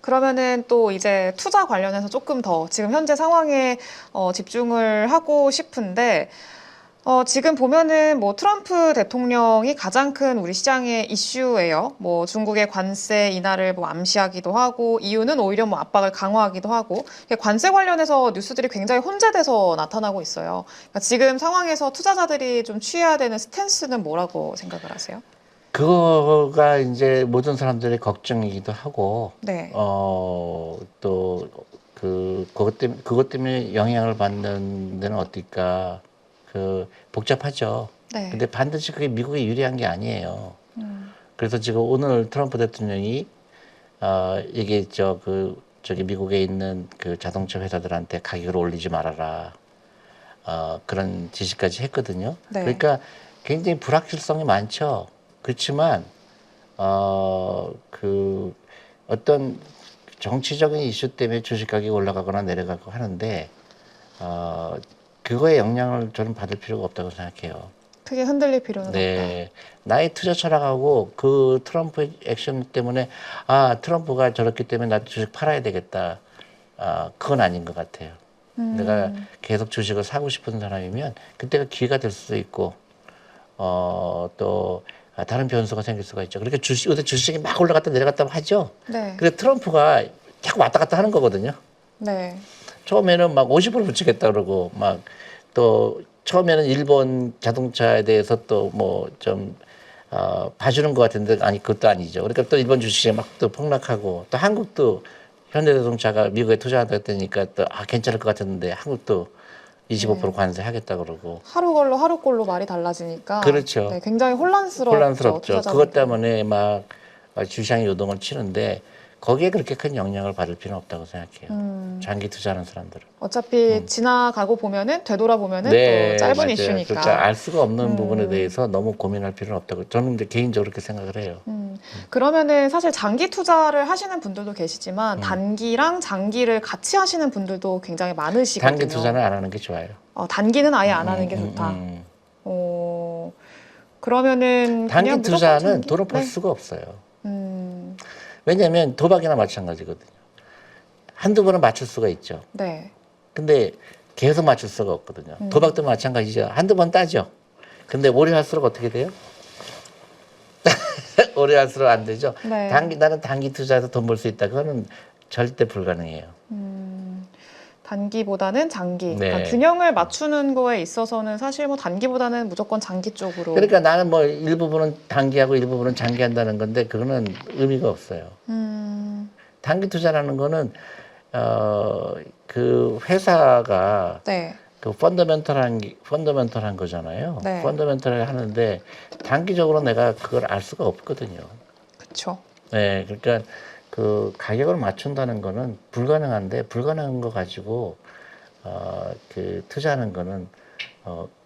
Speaker 2: 그러면은 또 이제 투자 관련해서 조금 더 지금 현재 상황에 집중을 하고 싶은데, 지금 보면은 뭐 트럼프 대통령이 가장 큰 우리 시장의 이슈예요. 뭐 중국의 관세 인하를 뭐 암시하기도 하고, 이유는 오히려 뭐 압박을 강화하기도 하고, 관세 관련해서 뉴스들이 굉장히 혼재돼서 나타나고 있어요. 그러니까 지금 상황에서 투자자들이 좀 취해야 되는 스탠스는 뭐라고 생각을 하세요?
Speaker 1: 그거가 이제 모든 사람들의 걱정이기도 하고,
Speaker 2: 네.
Speaker 1: 또 그것 때문에 영향을 받는 데는 어떨까? 복잡하죠.
Speaker 2: 네.
Speaker 1: 근데 반드시 그게 미국에 유리한 게 아니에요. 그래서 지금 오늘 트럼프 대통령이 얘기했죠. 저기 미국에 있는 그 자동차 회사들한테 가격을 올리지 말아라. 그런 지시까지 했거든요.
Speaker 2: 네.
Speaker 1: 그러니까 굉장히 불확실성이 많죠. 그렇지만 어떤 정치적인 이슈 때문에 주식 가격이 올라가거나 내려가고 하는데 그거에 영향을 저는 받을 필요가 없다고 생각해요.
Speaker 2: 크게 흔들릴 필요는
Speaker 1: 네. 나의 투자 철학하고 그 트럼프 액션 때문에 트럼프가 저렇기 때문에 나 주식 팔아야 되겠다. 그건 아닌 것 같아요.
Speaker 2: 음.
Speaker 1: 내가 계속 주식을 사고 싶은 사람이면 그때가 기회가 될 수도 있고 또 다른 변수가 생길 수가 있죠. 그러니까 요새 주식이 막 올라갔다 내려갔다 하죠.
Speaker 2: 네.
Speaker 1: 근데 트럼프가 자꾸 왔다 갔다 하는 거거든요.
Speaker 2: 네.
Speaker 1: 처음에는 막 50% 붙이겠다 그러고 막 또 처음에는 일본 자동차에 대해서 또 뭐 좀 봐주는 것 같은데 아니 그것도 아니죠. 그러니까 또 일본 주식이 막 또 폭락하고 또 한국도 현대자동차가 미국에 투자한다 했다니까 또 괜찮을 것 같았는데 한국도 25% 관세하겠다 그러고
Speaker 2: 하루 꼴로 말이 달라지니까
Speaker 1: 그렇죠.
Speaker 2: 네, 굉장히 혼란스럽죠.
Speaker 1: 그것
Speaker 2: 투자자들도.
Speaker 1: 때문에 막 주시장이 요동을 치는데 거기에 그렇게 큰 영향을 받을 필요는 없다고 생각해요. 장기 투자하는 사람들은.
Speaker 2: 어차피 지나가고 보면은 되돌아보면은
Speaker 1: 네,
Speaker 2: 또 짧은
Speaker 1: 맞아요.
Speaker 2: 이슈니까.
Speaker 1: 그러니까 알 수가 없는 부분에 대해서 너무 고민할 필요는 없다고 저는 이제 개인적으로 그렇게 생각을 해요.
Speaker 2: 그러면은 사실 장기 투자를 하시는 분들도 계시지만 단기랑 장기를 같이 하시는 분들도 굉장히 많으시거든요.
Speaker 1: 단기 투자는 안 하는 게 좋아요.
Speaker 2: 단기는 아예 안 하는 게 좋다. 그러면은
Speaker 1: 단기
Speaker 2: 그냥 무조건
Speaker 1: 투자는
Speaker 2: 장기?
Speaker 1: 돈을 벌
Speaker 2: 네.
Speaker 1: 수가 없어요. 왜냐하면 도박이나 마찬가지거든요. 한두 번은 맞출 수가 있죠.
Speaker 2: 네.
Speaker 1: 근데 계속 맞출 수가 없거든요. 도박도 마찬가지죠. 한두 번 따죠. 근데 오래 할수록 어떻게 돼요? 오래 할수록 안 되죠.
Speaker 2: 네.
Speaker 1: 나는 단기 투자해서 돈 벌 수 있다. 그거는 절대 불가능해요.
Speaker 2: 단기보다는 장기.
Speaker 1: 네.
Speaker 2: 그러니까 균형을 맞추는 거에 있어서는 사실 뭐 단기보다는 무조건 장기 쪽으로.
Speaker 1: 그러니까 나는 뭐 일부분은 단기하고 일부분은 장기한다는 건데 그거는 의미가 없어요. 단기 투자라는 거는 그 회사가
Speaker 2: 네.
Speaker 1: 그 펀더멘털한 거잖아요.
Speaker 2: 네.
Speaker 1: 펀더멘털을 하는데 단기적으로 내가 그걸 알 수가 없거든요.
Speaker 2: 그렇죠.
Speaker 1: 네, 그러니까 그 가격을 맞춘다는 거는 불가능한데 불가능한 거 가지고 그 투자하는 거는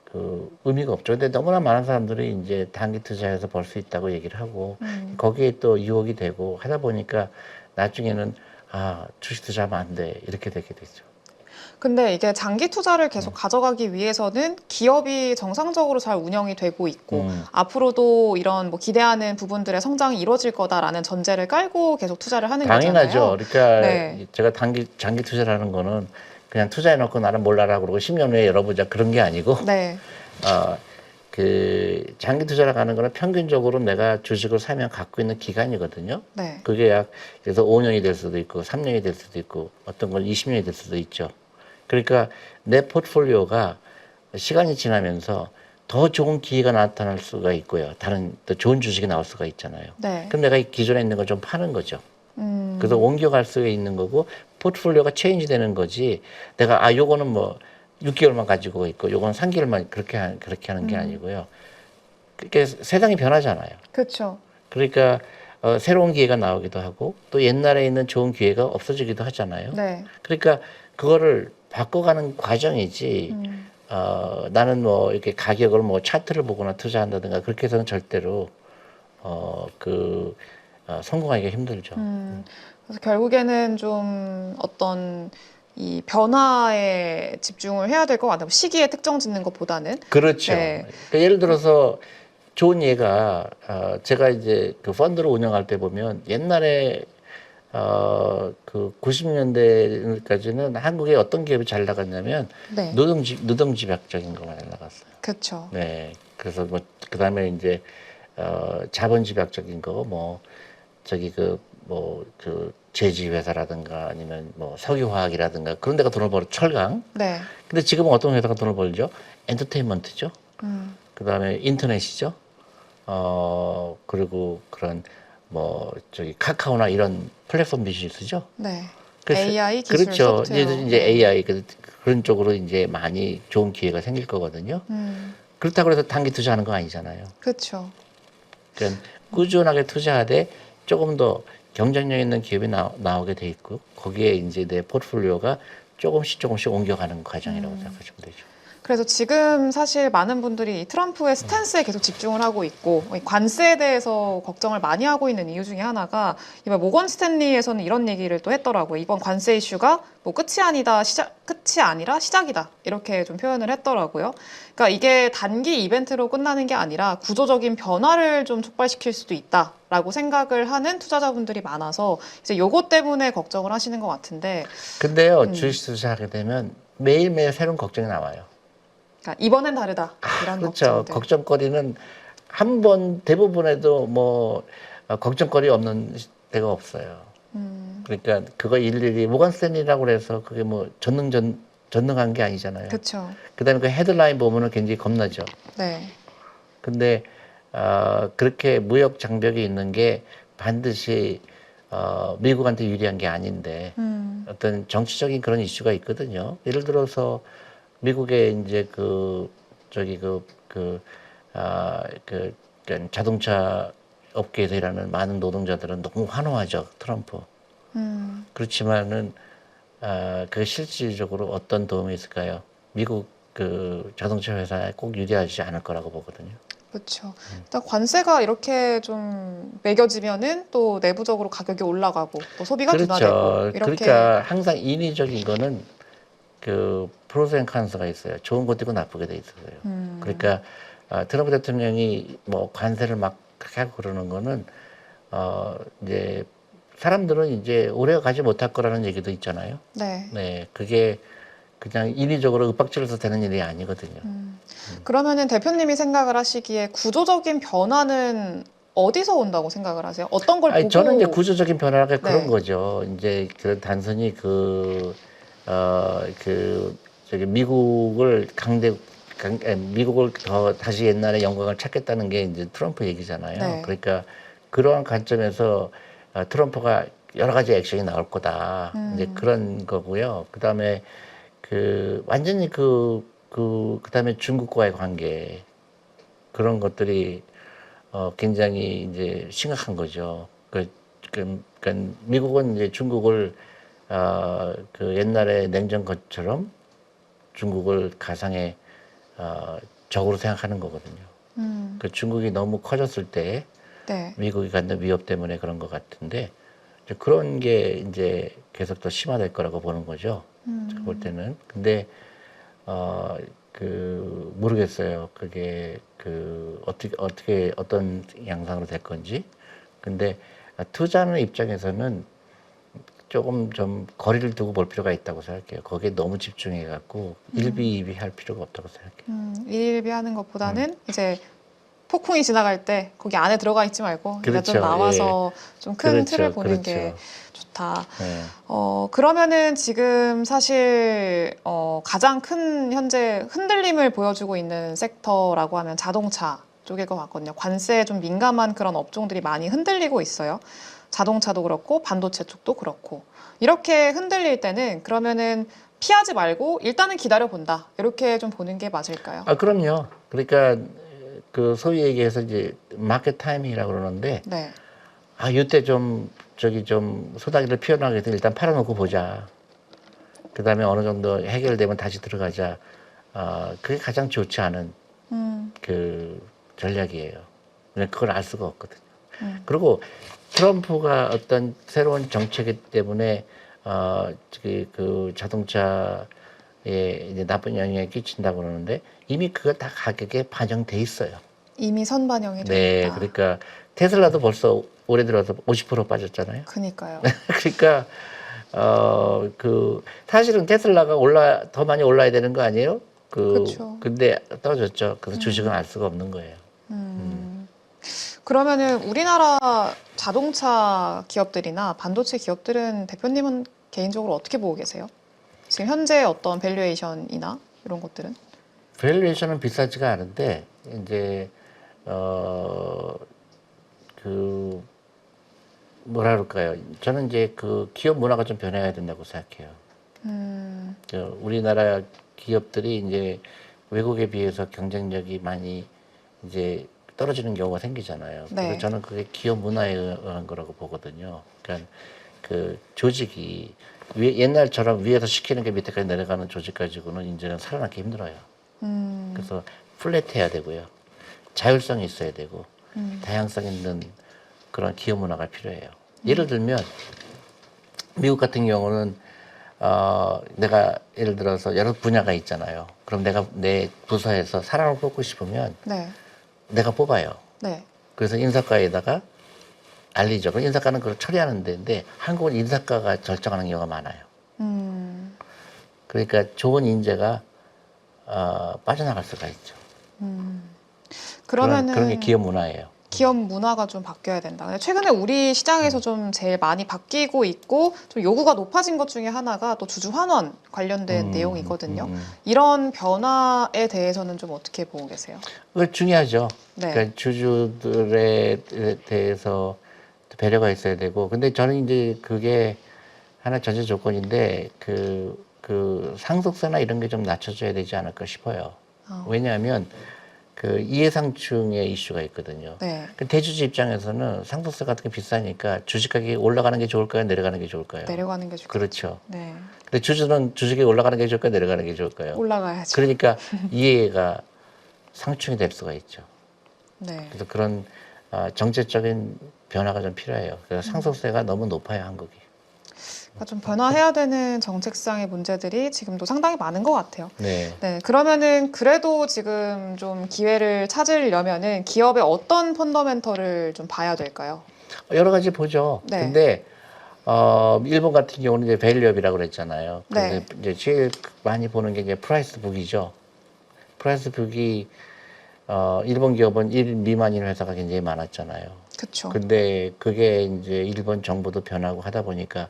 Speaker 1: 그 의미가 없죠. 근데 너무나 많은 사람들이 이제 단기 투자해서 벌 수 있다고 얘기를 하고 거기에 또 유혹이 되고 하다 보니까 나중에는 주식 투자하면 안 돼 이렇게 되게 되죠.
Speaker 2: 근데 이게 장기 투자를 계속 가져가기 위해서는 기업이 정상적으로 잘 운영이 되고 있고 앞으로도 이런 뭐 기대하는 부분들의 성장이 이루어질 거다라는 전제를 깔고 계속 투자를 하는
Speaker 1: 당연하죠.
Speaker 2: 거잖아요.
Speaker 1: 그러니까
Speaker 2: 네.
Speaker 1: 제가 장기 투자라는 거는 그냥 투자해놓고 나는 몰라라 그러고 10년 후에 열어보자 그런 게 아니고
Speaker 2: 네.
Speaker 1: 그 장기 투자를 가는 거는 평균적으로 내가 주식을 사면 갖고 있는 기간이거든요.
Speaker 2: 네.
Speaker 1: 그게 약 그래서 5년이 될 수도 있고 3년이 될 수도 있고 어떤 건 20년이 될 수도 있죠. 그러니까 내 포트폴리오가 시간이 지나면서 더 좋은 기회가 나타날 수가 있고요. 다른 또 좋은 주식이 나올 수가 있잖아요.
Speaker 2: 네.
Speaker 1: 그럼 내가 기존에 있는 걸 좀 파는 거죠. 그래서 옮겨갈 수 있는 거고 포트폴리오가 체인지 되는 거지. 내가 요거는 뭐 6개월만 가지고 있고 요거는 3개월만 그렇게 하는 게 아니고요. 그게 세상이 변하잖아요.
Speaker 2: 그렇죠.
Speaker 1: 그러니까 새로운 기회가 나오기도 하고 또 옛날에 있는 좋은 기회가 없어지기도 하잖아요.
Speaker 2: 네.
Speaker 1: 그러니까 그거를 바꿔가는 과정이지. 나는 뭐 이렇게 가격을 뭐 차트를 보거나 투자한다든가 그렇게 해서는 절대로 성공하기가 힘들죠.
Speaker 2: 그래서 결국에는 좀 어떤 이 변화에 집중을 해야 될 것 같아요. 시기에 특정 짓는 것보다는.
Speaker 1: 그렇죠.
Speaker 2: 네.
Speaker 1: 그러니까 예를 들어서 좋은 예가 제가 이제 그 펀드를 운영할 때 보면 옛날에 그 90년대까지는 한국에 어떤 기업이 잘 나갔냐면
Speaker 2: 네.
Speaker 1: 노동집약적인 거만 잘 나갔어요.
Speaker 2: 그렇죠.
Speaker 1: 네. 그래서 뭐 그다음에 이제 자본집약적인 거 뭐 저기 그 제지 회사라든가 아니면 뭐 석유화학이라든가 그런 데가 돈을 벌어 철강.
Speaker 2: 네.
Speaker 1: 근데 지금은 어떤 회사가 돈을 벌죠? 엔터테인먼트죠. 그다음에 인터넷이죠. 그리고 그런 뭐 저기 카카오나 이런 플랫폼 비즈니스죠.
Speaker 2: 네.
Speaker 1: 그래서
Speaker 2: AI 기술
Speaker 1: 그렇죠.
Speaker 2: 소프트웨어.
Speaker 1: 이제 AI 그런 쪽으로 이제 많이 좋은 기회가 생길 거거든요. 그렇다고 해서 단기 투자하는 거 아니잖아요.
Speaker 2: 그렇죠.
Speaker 1: 그러니까 꾸준하게 투자하되 조금 더 경쟁력 있는 기업이 나오게 돼 있고 거기에 이제 내 포트폴리오가 조금씩 옮겨가는 과정이라고 생각하시면 되죠.
Speaker 2: 그래서 지금 사실 많은 분들이 이 트럼프의 스탠스에 계속 집중을 하고 있고 이 관세에 대해서 걱정을 많이 하고 있는 이유 중에 하나가 이번 모건 스탠리에서는 이런 얘기를 또 했더라고요. 이번 관세 이슈가 뭐 끝이 아니라 시작이다 이렇게 좀 표현을 했더라고요. 그러니까 이게 단기 이벤트로 끝나는 게 아니라 구조적인 변화를 좀 촉발시킬 수도 있다. 라고 생각을 하는 투자자분들이 많아서 이제 요것 때문에 걱정을 하시는 것 같은데
Speaker 1: 근데요, 주식 투자하게 되면 매일매일 새로운 걱정이 나와요.
Speaker 2: 그러니까 이번엔 다르다 이런
Speaker 1: 그렇죠.
Speaker 2: 걱정들.
Speaker 1: 걱정거리는 한 번 대부분에도 뭐 걱정거리 없는 데가 없어요. 그러니까 그거 일일이 모건 스탠리라고 그래서 그게 뭐 전능한 게 아니잖아요.
Speaker 2: 그렇죠.
Speaker 1: 그다음에 그 헤드라인 보면은 굉장히 겁나죠.
Speaker 2: 네.
Speaker 1: 근데 그렇게 무역 장벽이 있는 게 반드시 미국한테 유리한 게 아닌데 어떤 정치적인 그런 이슈가 있거든요. 예를 들어서 미국의 이제 그 저기 그러니까 자동차 업계에서 일하는 많은 노동자들은 너무 환호하죠, 트럼프. 그렇지만은 그 실질적으로 어떤 도움이 있을까요? 미국 그 자동차 회사에 꼭 유리하지 않을 거라고 보거든요.
Speaker 2: 그렇죠. 일단 관세가 이렇게 좀 매겨지면은 또 내부적으로 가격이 올라가고 또 소비가 둔화되고
Speaker 1: 그렇죠.
Speaker 2: 이렇게
Speaker 1: 그러니까 항상 인위적인 거는 그 프로스 앤 컨스가 있어요. 좋은 것도 있고 나쁘게 돼 있어요. 그러니까 트럼프 대통령이 뭐 관세를 막 하고 그러는 거는 이제 사람들은 이제 오래 가지 못할 거라는 얘기도 있잖아요.
Speaker 2: 네.
Speaker 1: 네, 그게 그냥 인위적으로 윽박질러서 되는 일이 아니거든요.
Speaker 2: 그러면은 대표님이 생각을 하시기에 구조적인 변화는 어디서 온다고 생각을 하세요? 어떤 걸
Speaker 1: 아니,
Speaker 2: 보고
Speaker 1: 저는 이제 구조적인 변화가 그런
Speaker 2: 네.
Speaker 1: 거죠. 이제 그 단순히 저기 미국을 더 다시 옛날의 영광을 찾겠다는 게 이제 트럼프 얘기잖아요.
Speaker 2: 네.
Speaker 1: 그러니까 그러한 관점에서 트럼프가 여러 가지 액션이 나올 거다. 이제 그런 거고요. 그 다음에 완전히 그다음에 중국과의 관계 그런 것들이 굉장히 이제 심각한 거죠. 그러니까 미국은 이제 중국을 그 옛날에 냉전 것처럼 중국을 가상의 적으로 생각하는 거거든요. 그 중국이 너무 커졌을 때
Speaker 2: 네.
Speaker 1: 미국이 갖는 위협 때문에 그런 것 같은데 이제 그런 게 이제 계속 더 심화될 거라고 보는 거죠. 제가 볼 때는. 근데 모르겠어요. 그게 어떻게 어떤 양상으로 될 건지. 근데 투자하는 입장에서는 조금 좀 거리를 두고 볼 필요가 있다고 생각해요. 거기에 너무 집중해 갖고 일비이비 할 필요가 없다고 생각해요.
Speaker 2: 일일비하는 것보다는 이제 폭풍이 지나갈 때 거기 안에 들어가 있지 말고 이제 좀
Speaker 1: 그렇죠.
Speaker 2: 나와서 좀 큰
Speaker 1: 그렇죠.
Speaker 2: 틀을 보는 게
Speaker 1: 그렇죠.
Speaker 2: 좋다.
Speaker 1: 네.
Speaker 2: 그러면은 지금 사실 가장 큰 현재 흔들림을 보여주고 있는 섹터라고 하면 자동차 쪽일 것 같거든요. 관세에 좀 민감한 그런 업종들이 많이 흔들리고 있어요. 자동차도 그렇고 반도체 쪽도 그렇고 이렇게 흔들릴 때는 그러면은 피하지 말고 일단은 기다려 본다. 이렇게 좀 보는 게 맞을까요?
Speaker 1: 그럼요. 그러니까 그 소위 얘기해서 이제 마켓 타이밍이라고 그러는데
Speaker 2: 네.
Speaker 1: 이때 좀 소나기를 피워나게 해서 일단 팔아놓고 보자. 그 다음에 어느 정도 해결되면 다시 들어가자. 그게 가장 좋지 않은 그 전략이에요. 근데 그걸 알 수가 없거든요. 그리고 트럼프가 어떤 새로운 정책 때문에 그 자동차에 이제 나쁜 영향을 끼친다고 그러는데 이미 그거 다 가격에 반영돼 있어요.
Speaker 2: 이미 선반영이 돼
Speaker 1: 네,
Speaker 2: 있다.
Speaker 1: 그러니까 테슬라도 벌써 올해 들어서 50% 빠졌잖아요.
Speaker 2: 그니까요.
Speaker 1: 그러니까 사실은 테슬라가 더 많이 올라야 되는 거 아니에요?
Speaker 2: 그쵸.
Speaker 1: 근데 떨어졌죠. 그래서 주식은 알 수가 없는 거예요.
Speaker 2: 그러면은 우리나라 자동차 기업들이나 반도체 기업들은 대표님은 개인적으로 어떻게 보고 계세요? 지금 현재 어떤 밸류에이션이나 이런 것들은?
Speaker 1: 밸류에이션은 비싸지가 않은데 이제 뭐라 그럴까요? 저는 이제 그 기업 문화가 좀 변해야 된다고 생각해요. 우리나라 기업들이 이제 외국에 비해서 경쟁력이 많이 이제 떨어지는 경우가 생기잖아요.
Speaker 2: 네.
Speaker 1: 그래서 저는 그게 기업 문화에 의한 거라고 보거든요. 그러니까 그 조직이 옛날처럼 위에서 시키는 게 밑에까지 내려가는 조직 가지고는 이제는 살아남기 힘들어요. 그래서 플랫해야 되고요. 자율성이 있어야 되고 다양성 있는 그런 기업 문화가 필요해요. 예를 들면 미국 같은 경우는 내가 예를 들어서 여러 분야가 있잖아요. 그럼 내가 내 부서에서 사람을 뽑고 싶으면
Speaker 2: 네.
Speaker 1: 내가 뽑아요.
Speaker 2: 네.
Speaker 1: 그래서 인사과에다가 알리죠. 그 인사가는 그걸 처리하는 데인데 한국은 인사가가 결정하는 경우가 많아요. 그러니까 좋은 인재가 빠져나갈 수가 있죠. 그런 게
Speaker 2: 그러면은
Speaker 1: 기업 문화예요.
Speaker 2: 기업 문화가 좀 바뀌어야 된다. 근데 최근에 우리 시장에서 좀 제일 많이 바뀌고 있고 좀 요구가 높아진 것 중에 하나가 또 주주 환원 관련된 내용이거든요. 이런 변화에 대해서는 좀 어떻게 보고 계세요?
Speaker 1: 그거 중요하죠.
Speaker 2: 네.
Speaker 1: 그러니까 주주들에 대해서 배려가 있어야 되고, 근데 저는 이제 그게 하나 전제 조건인데 그 상속세나 이런 게 좀 낮춰줘야 되지 않을까 싶어요. 왜냐하면 그 이해상충의 이슈가 있거든요.
Speaker 2: 네.
Speaker 1: 그 대주주 입장에서는 상속세 같은 게 비싸니까 주식 가격이 올라가는 게 좋을까요? 내려가는 게 좋을까요?
Speaker 2: 내려가는 게 좋겠죠.
Speaker 1: 그렇죠.
Speaker 2: 네.
Speaker 1: 근데 주주는 주식이 올라가는 게 좋을까요? 내려가는 게 좋을까요?
Speaker 2: 올라가야죠.
Speaker 1: 그러니까 이해가 상충이 될 수가 있죠.
Speaker 2: 네.
Speaker 1: 그래서 그런 정책적인 변화가 좀 필요해요. 그래서 상속세가 너무 높아요, 한국이.
Speaker 2: 그러니까 좀 변화해야 되는 정책상의 문제들이 지금도 상당히 많은 것 같아요.
Speaker 1: 네.
Speaker 2: 네, 그러면은 그래도 지금 좀 기회를 찾으려면은 기업의 어떤 펀더멘털을 좀 봐야 될까요?
Speaker 1: 여러 가지 보죠.
Speaker 2: 네.
Speaker 1: 근데 일본 같은 경우는 이제 밸류업이라고 그랬잖아요.
Speaker 2: 네.
Speaker 1: 근데 이제 제일 많이 보는 게 이제 프라이스 북이죠. 프라이스 북이 일본 기업은 1 미만인 회사가 굉장히 많았잖아요.
Speaker 2: 그렇죠.
Speaker 1: 근데 그게 이제 일본 정부도 변하고 하다 보니까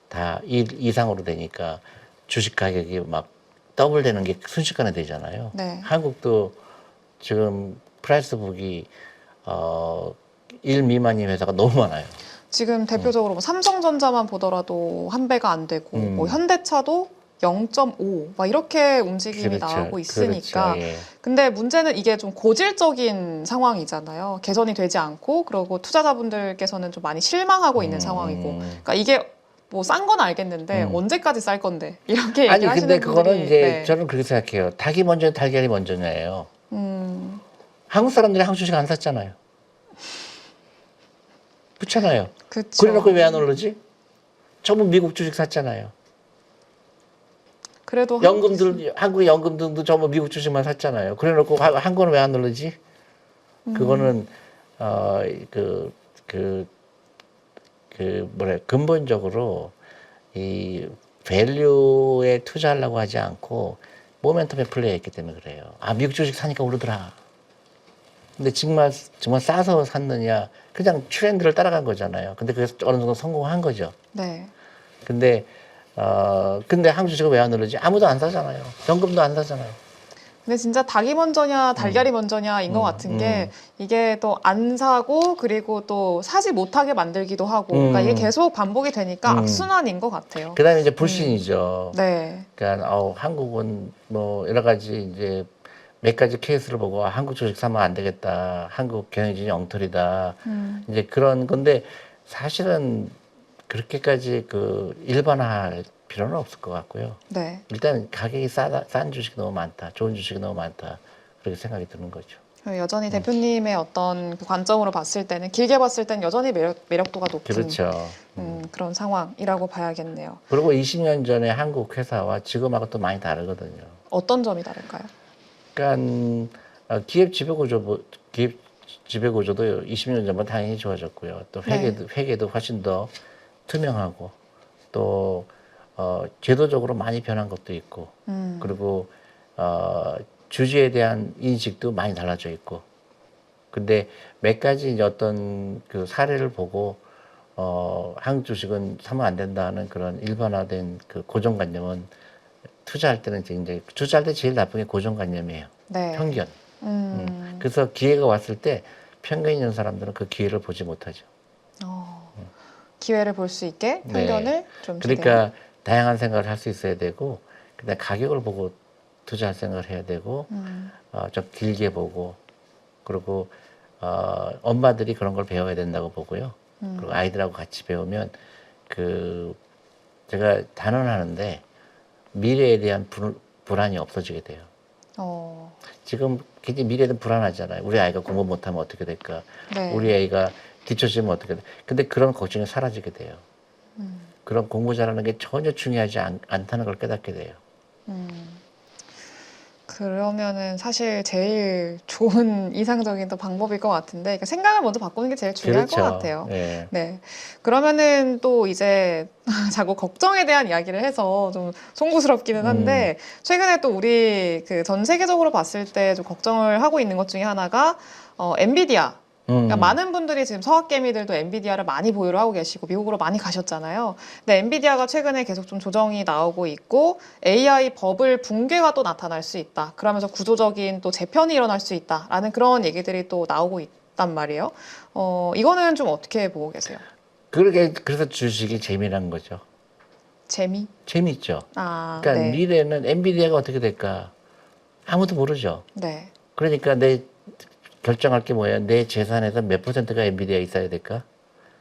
Speaker 1: 다 1 이상으로 되니까 주식 가격이 막 더블 되는 게 순식간에 되잖아요.
Speaker 2: 네.
Speaker 1: 한국도 지금 프라이스 북이 1 미만인 회사가 너무 많아요.
Speaker 2: 지금 대표적으로 뭐 삼성전자만 보더라도 한 배가 안 되고 뭐 현대차도 0.5 막 이렇게 움직임이
Speaker 1: 그렇죠.
Speaker 2: 나오고 있으니까
Speaker 1: 그렇죠. 예.
Speaker 2: 근데 문제는 이게 좀 고질적인 상황이잖아요. 개선이 되지 않고 그리고 투자자분들께서는 좀 많이 실망하고 있는 상황이고 그러니까 이게 뭐 싼 건 알겠는데 언제까지 쌀 건데 이렇게
Speaker 1: 아니
Speaker 2: 얘기하시는
Speaker 1: 근데 그거는
Speaker 2: 분들이
Speaker 1: 이제
Speaker 2: 네.
Speaker 1: 저는 그렇게 생각해요. 닭이 먼저 달걀이 먼저냐예요.
Speaker 2: 음,
Speaker 1: 한국 사람들이 한국 주식 안 샀잖아요. 그렇잖아요.
Speaker 2: 그쵸.
Speaker 1: 그래놓고 왜 안 오르지? 전부 미국 주식 샀잖아요.
Speaker 2: 그래도
Speaker 1: 연금들 한국 연금들도 전부 미국 주식만 샀잖아요. 그래놓고 한국은 왜 안 오르지? 그거는 뭐래 근본적으로 이 밸류에 투자하려고 하지 않고 모멘텀에 플레이했기 때문에 그래요. 아 미국 주식 사니까 오르더라. 근데 정말 싸서 샀느냐? 그냥 트렌드를 따라간 거잖아요. 근데 그래서 어느 정도 성공한 거죠.
Speaker 2: 네.
Speaker 1: 근데 한국 주식은 왜 안 오르지? 아무도 안 사잖아요. 연금도 안 사잖아요.
Speaker 2: 근데 진짜 닭이 먼저냐 달걀이 먼저냐인 것 같은 게 이게 또 안 사고 그리고 또 사지 못하게 만들기도 하고 그러니까 이게 계속 반복이 되니까 악순환인 것 같아요.
Speaker 1: 그다음에 이제 불신이죠.
Speaker 2: 네.
Speaker 1: 그러니까 한국은 뭐 여러 가지 이제 몇 가지 케이스를 보고 한국 주식 사면 안 되겠다. 한국 경영진이 엉터리다. 이제 그런 건데 사실은 그렇게까지 일반화할 필요는 없을 것 같고요.
Speaker 2: 네.
Speaker 1: 일단 가격이 싼 주식이 너무 많다. 좋은 주식이 너무 많다. 그렇게 생각이 드는 거죠.
Speaker 2: 여전히 대표님의 어떤 그 관점으로 봤을 때는 길게 봤을 때는 여전히 매력도가 높은
Speaker 1: 그렇죠.
Speaker 2: 그런 상황이라고 봐야겠네요.
Speaker 1: 그리고 20년 전에 한국 회사와 지금하고 또 많이 다르거든요.
Speaker 2: 어떤 점이 다를까요?
Speaker 1: 그러니까 기업 지배구조도 20년 전보다 당연히 좋아졌고요. 또 회계도 훨씬 더 투명하고 또 제도적으로 많이 변한 것도 있고 그리고 주주에 대한 인식도 많이 달라져 있고 근데 몇 가지 이제 어떤 그 사례를 보고 한국 주식은 사면 안 된다는 그런 일반화된 그 고정관념은 투자할 때는 굉장히 투자할 때 제일 나쁜 게 고정관념이에요.
Speaker 2: 네.
Speaker 1: 편견. 그래서 기회가 왔을 때 편견 있는 사람들은 그 기회를 보지 못하죠.
Speaker 2: 기회를 볼 수 있게 편견을
Speaker 1: 네.
Speaker 2: 좀
Speaker 1: 그러니까 다양한 생각을 할 수 있어야 되고 그다음 가격을 보고 투자할 생각을 해야 되고 좀 길게 보고 그리고 엄마들이 그런 걸 배워야 된다고 보고요. 그리고 아이들하고 같이 배우면 제가 단언하는데 미래에 대한 불안이 없어지게 돼요. 지금 굉장히 미래에 대한 불안하잖아요. 우리 아이가 공부 못하면 어떻게 될까?
Speaker 2: 네.
Speaker 1: 우리 아이가 뒤처지면 어떻게 될까? 근데 그런 걱정이 사라지게 돼요. 그런 공부 잘하는 게 전혀 중요하지 않다는 걸 깨닫게 돼요.
Speaker 2: 그러면은 사실 제일 좋은 이상적인 또 방법일 것 같은데 그러니까 생각을 먼저 바꾸는 게 제일 중요할 것
Speaker 1: 그렇죠.
Speaker 2: 같아요.
Speaker 1: 예.
Speaker 2: 네. 그러면은 또 이제 자꾸 걱정에 대한 이야기를 해서 좀 송구스럽기는 한데 최근에 또 우리 그 전 세계적으로 봤을 때 좀 걱정을 하고 있는 것 중에 하나가 엔비디아. 그러니까 많은 분들이 지금 서학개미들도 엔비디아를 많이 보유를 하고 계시고 미국으로 많이 가셨잖아요. 근데 엔비디아가 최근에 계속 좀 조정이 나오고 있고 AI 버블 붕괴가 또 나타날 수 있다. 그러면서 구조적인 또 재편이 일어날 수 있다라는 그런 얘기들이 또 나오고 있단 말이에요. 이거는 좀 어떻게 보고 계세요?
Speaker 1: 그래서 주식이 재미난 거죠.
Speaker 2: 재미?
Speaker 1: 재밌죠.
Speaker 2: 아,
Speaker 1: 그러니까
Speaker 2: 네.
Speaker 1: 미래는 엔비디아가 어떻게 될까 아무도 모르죠.
Speaker 2: 네.
Speaker 1: 그러니까 내 결정할 게 뭐야? 내 재산에서 몇 퍼센트가 엔비디아에 있어야 될까?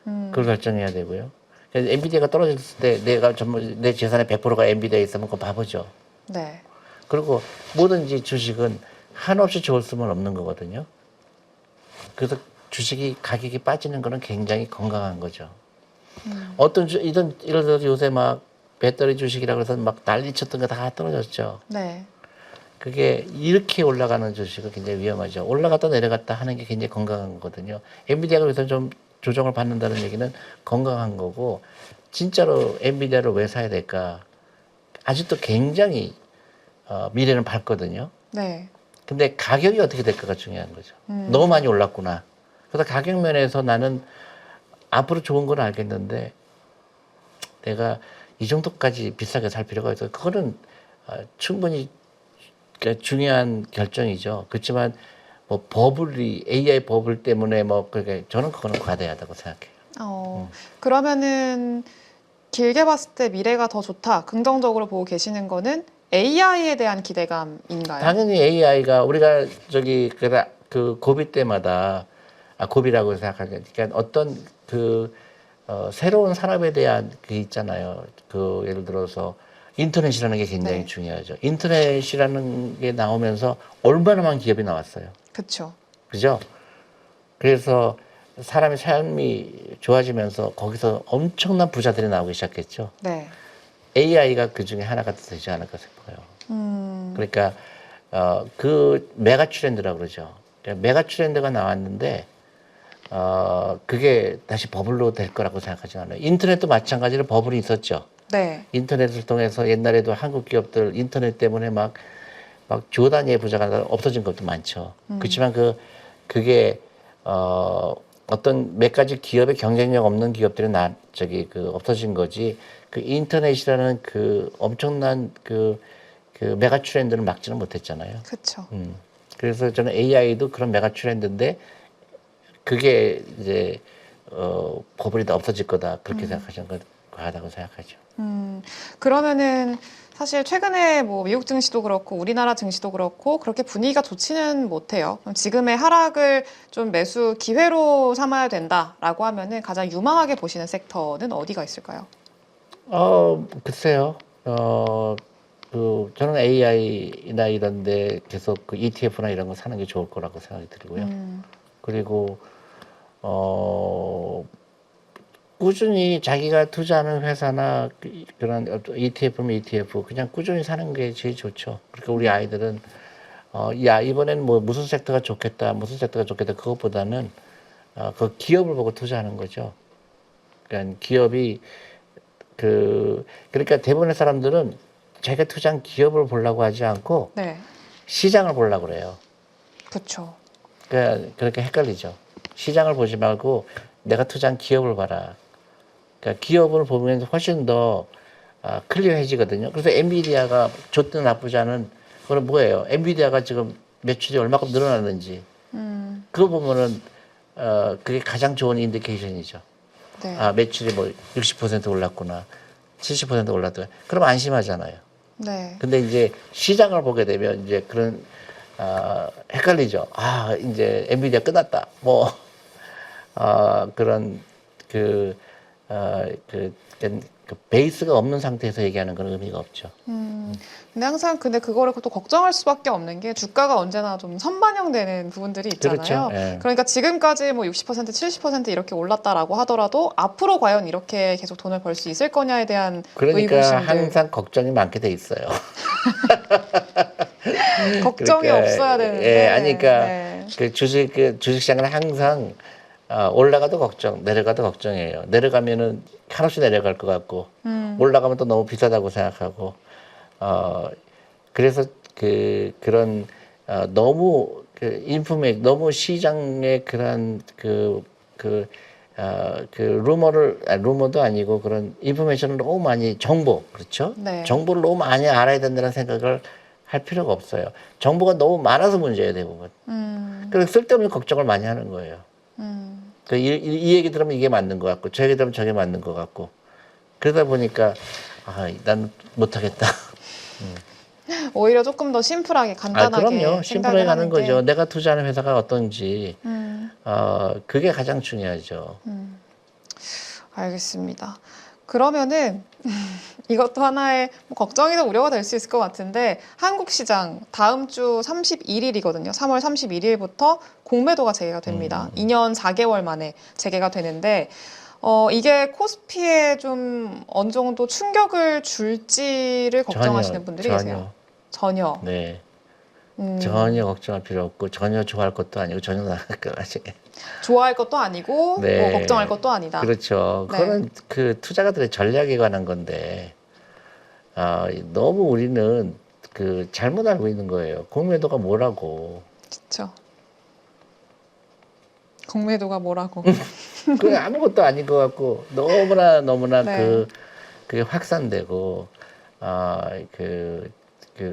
Speaker 1: 그걸 결정해야 되고요. 그래서 엔비디아가 떨어졌을 때 내가 전부 내 재산의 100%가 엔비디아에 있으면 그거 바보죠.
Speaker 2: 네.
Speaker 1: 그리고 뭐든지 주식은 한없이 좋을 수는 없는 거거든요. 그래서 주식이 가격이 빠지는 거는 굉장히 건강한 거죠. 예를 들어서 요새 막 배터리 주식이라고 해서 막 난리 쳤던 거 다 떨어졌죠.
Speaker 2: 네.
Speaker 1: 그게 이렇게 올라가는 주식은 굉장히 위험하죠. 올라갔다 내려갔다 하는 게 굉장히 건강한 거거든요. 엔비디아가 그래서 좀 조정을 받는다는 얘기는 건강한 거고, 진짜로 엔비디아를 왜 사야 될까? 아직도 굉장히 미래는 밝거든요.
Speaker 2: 네.
Speaker 1: 근데 가격이 어떻게 될까가 중요한 거죠. 너무 많이 올랐구나. 그래서 가격 면에서 나는 앞으로 좋은 건 알겠는데 내가 이 정도까지 비싸게 살 필요가 있어. 그거는 충분히 중요한 결정이죠. 그렇지만 뭐 버블이 AI 버블 때문에 뭐 그게 저는 그거는 과대하다고 생각해요.
Speaker 2: 그러면은 길게 봤을 때 미래가 더 좋다, 긍정적으로 보고 계시는 거는 AI에 대한 기대감인가요?
Speaker 1: 당연히 AI가 우리가 그 고비 때마다 고비라고 생각하죠. 그러니까 어떤 새로운 산업에 대한 그 있잖아요. 그 예를 들어서 인터넷이라는 게 굉장히
Speaker 2: 네.
Speaker 1: 중요하죠. 인터넷이라는 게 나오면서 얼마나 많은 기업이 나왔어요.
Speaker 2: 그쵸.
Speaker 1: 그죠? 그래서 사람의 삶이 좋아지면서 거기서 엄청난 부자들이 나오기 시작했죠.
Speaker 2: 네.
Speaker 1: AI가 그 중에 하나가 되지 않을까 싶어요.
Speaker 2: 음,
Speaker 1: 그러니까 그 메가 트렌드라고 그러죠. 그러니까 메가 트렌드가 나왔는데 그게 다시 버블로 될 거라고 생각하지 않아요. 인터넷도 마찬가지로 버블이 있었죠.
Speaker 2: 네.
Speaker 1: 인터넷을 통해서 옛날에도 한국 기업들 인터넷 때문에 막 조 단위의 부자가 없어진 것도 많죠. 그렇지만 그게 어떤 몇 가지 기업의 경쟁력 없는 기업들이 없어진 거지. 그 인터넷이라는 그 엄청난 그 메가 트렌드를 막지는 못했잖아요.
Speaker 2: 그쵸.
Speaker 1: 그래서 저는 AI도 그런 메가 트렌드인데 그게 이제 버블이 다 없어질 거다 그렇게 생각하시는 건 과하다고 생각하죠.
Speaker 2: 그러면은 사실 최근에 뭐 미국 증시도 그렇고 우리나라 증시도 그렇고 그렇게 분위기가 좋지는 못해요. 그럼 지금의 하락을 좀 매수 기회로 삼아야 된다라고 하면은 가장 유망하게 보시는 섹터는 어디가 있을까요?
Speaker 1: 글쎄요. 저는 AI나 이런데 계속 그 ETF나 이런 거 사는 게 좋을 거라고 생각이 들고요. 그리고 꾸준히 자기가 투자하는 회사나 그런 ETF면 ETF 그냥 꾸준히 사는 게 제일 좋죠. 그러니까 우리 아이들은 야 이번엔 뭐 무슨 섹터가 좋겠다, 무슨 섹터가 좋겠다 그것보다는 그 기업을 보고 투자하는 거죠. 그러니까 기업이 그러니까 대부분의 사람들은 자기가 투자한 기업을 보려고 하지 않고
Speaker 2: 네.
Speaker 1: 시장을 보려고 그래요.
Speaker 2: 그쵸.
Speaker 1: 그러니까 그렇게 헷갈리죠. 시장을 보지 말고 내가 투자한 기업을 봐라. 그러니까 기업을 보면 훨씬 더 클리어해지거든요. 그래서 엔비디아가 좋든 나쁘지 않은 그건 뭐예요? 엔비디아가 지금 매출이 얼마큼 늘어났는지 그거 보면은 그게 가장 좋은 인디케이션이죠.
Speaker 2: 네.
Speaker 1: 매출이 뭐 60% 올랐구나, 70% 올랐구나. 그럼 안심하잖아요.
Speaker 2: 네.
Speaker 1: 근데 이제 시장을 보게 되면 이제 그런 헷갈리죠. 이제 엔비디아 끝났다. 뭐 그런 그 베이스가 없는 상태에서 얘기하는 건 의미가 없죠.
Speaker 2: 근데 항상 근데 그거를 또 걱정할 수밖에 없는 게 주가가 언제나 좀 선반영되는 부분들이 있잖아요.
Speaker 1: 그렇죠. 예.
Speaker 2: 그러니까 지금까지 뭐 60%, 70% 이렇게 올랐다라고 하더라도 앞으로 과연 이렇게 계속 돈을 벌 수 있을 거냐에 대한
Speaker 1: 그러니까
Speaker 2: 의구심들.
Speaker 1: 항상 걱정이 많게 돼 있어요.
Speaker 2: 걱정이
Speaker 1: 그러니까,
Speaker 2: 없어야 되는데.
Speaker 1: 예, 아니, 그러니까
Speaker 2: 네.
Speaker 1: 그 주식시장은 항상 올라가도 걱정, 내려가도 걱정이에요. 내려가면은 한없이 내려갈 것 같고, 올라가면 또 너무 비싸다고 생각하고, 어, 그래서 그런 너무 너무 시장의 그런 루머도 아니고 그런 인포메이션을 너무 많이 그렇죠?
Speaker 2: 네.
Speaker 1: 정보를 너무 많이 알아야 된다는 생각을 할 필요가 없어요. 정보가 너무 많아서 문제예요, 대부분. 그래서 쓸데없는 걱정을 많이 하는 거예요. 이 얘기 들으면 이게 맞는 것 같고, 저 얘기 들으면 저게 맞는 것 같고. 그러다 보니까, 난 못하겠다.
Speaker 2: 오히려 조금 더 심플하게 간단하게
Speaker 1: 그럼요. 심플하게
Speaker 2: 생각을
Speaker 1: 가는
Speaker 2: 하는
Speaker 1: 거죠.
Speaker 2: 게.
Speaker 1: 내가 투자하는 회사가 어떤지, 그게 가장 중요하죠.
Speaker 2: 알겠습니다. 그러면은 이것도 하나의 뭐 걱정이나 우려가 될 수 있을 것 같은데 한국 시장 다음 주 31일이거든요. 3월 31일부터 공매도가 재개가 됩니다. 2년 4개월 만에 재개가 되는데 이게 코스피에 좀 어느 정도 충격을 줄지를 걱정하시는 분들이 계세요. 전혀.
Speaker 1: 네.
Speaker 2: 음,
Speaker 1: 전혀 걱정할 필요 없고, 전혀 좋아할 것도 아니고, 전혀 나갈 것 아니에요.
Speaker 2: 좋아할 것도 아니고
Speaker 1: 네.
Speaker 2: 뭐 걱정할 것도 아니다.
Speaker 1: 그렇죠.
Speaker 2: 네.
Speaker 1: 그거는 그 투자가들의 전략에 관한 건데, 너무 우리는 잘못 알고 있는 거예요. 공매도가 뭐라고.
Speaker 2: 그렇죠. 공매도가 뭐라고.
Speaker 1: 그 아무것도 아닌 것 같고, 너무나
Speaker 2: 네.
Speaker 1: 그게 확산되고,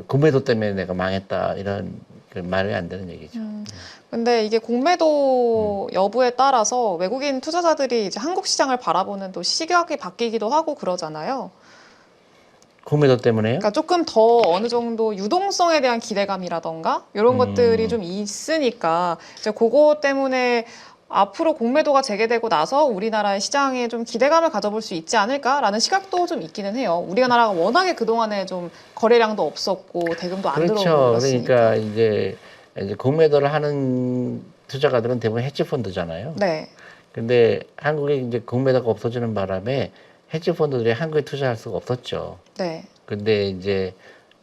Speaker 1: 공매도 때문에 내가 망했다. 이런 말이 안 되는 얘기죠.
Speaker 2: 근데 이게 공매도 여부에 따라서 외국인 투자자들이 이제 한국 시장을 바라보는 또 시각이 바뀌기도 하고 그러잖아요.
Speaker 1: 공매도 때문에요?
Speaker 2: 그러니까 조금 더 어느 정도 유동성에 대한 기대감이라던가 이런 것들이 좀 있으니까 이제 그거 때문에 앞으로 공매도가 재개되고 나서 우리나라의 시장에 좀 기대감을 가져볼 수 있지 않을까라는 시각도 좀 있기는 해요. 우리나라가 워낙에 그동안에 좀 거래량도 없었고 대금도 안
Speaker 1: 그렇죠.
Speaker 2: 들어왔으니까.
Speaker 1: 그러니까 이제 공매도를 하는 투자가들은 대부분 헤지펀드잖아요.
Speaker 2: 네.
Speaker 1: 근데 한국에 이제 공매도가 없어지는 바람에 헤지펀드들이 한국에 투자할 수가 없었죠.
Speaker 2: 네.
Speaker 1: 근데 이제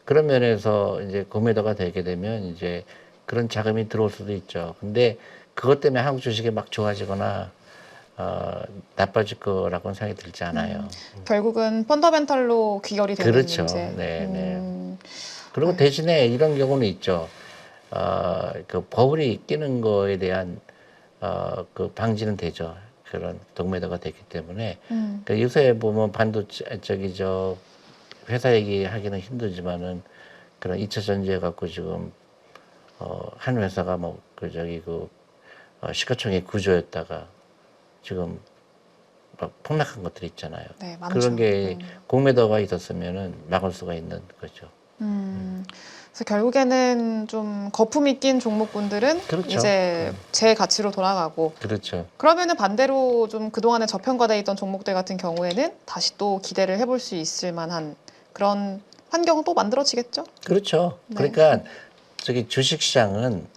Speaker 1: 그런 면에서 이제 공매도가 되게 되면 이제 그런 자금이 들어올 수도 있죠. 근데 그것 때문에 한국 주식이 막 좋아지거나 나빠질 거라고는 생각이 들지 않아요.
Speaker 2: 결국은 펀더멘탈로 귀결이 되는
Speaker 1: 그렇죠.
Speaker 2: 문제.
Speaker 1: 네, 네. 그리고 대신에 이런 경우는 있죠. 버블이 끼는 거에 대한 방지는 되죠. 그런 동매도가 됐기 때문에. 그러니까 요새 보면 회사 얘기하기는 힘들지만은 그런 2차 전지해 갖고 지금 한 회사가 시가총액 구조였다가 지금 막 폭락한 것들이 있잖아요.
Speaker 2: 네, 많죠.
Speaker 1: 그런 게 공매도가 있었으면은 막을 수가 있는 거죠.
Speaker 2: 그래서 결국에는 좀 거품이 낀 종목군들은
Speaker 1: 그렇죠.
Speaker 2: 이제 제 가치로 돌아가고
Speaker 1: 그렇죠.
Speaker 2: 그러면은 반대로 좀 그동안에 저평가돼 있던 종목들 같은 경우에는 다시 또 기대를 해볼 수 있을 만한 그런 환경은 또 만들어지겠죠?
Speaker 1: 그렇죠.
Speaker 2: 네.
Speaker 1: 그러니까 주식시장은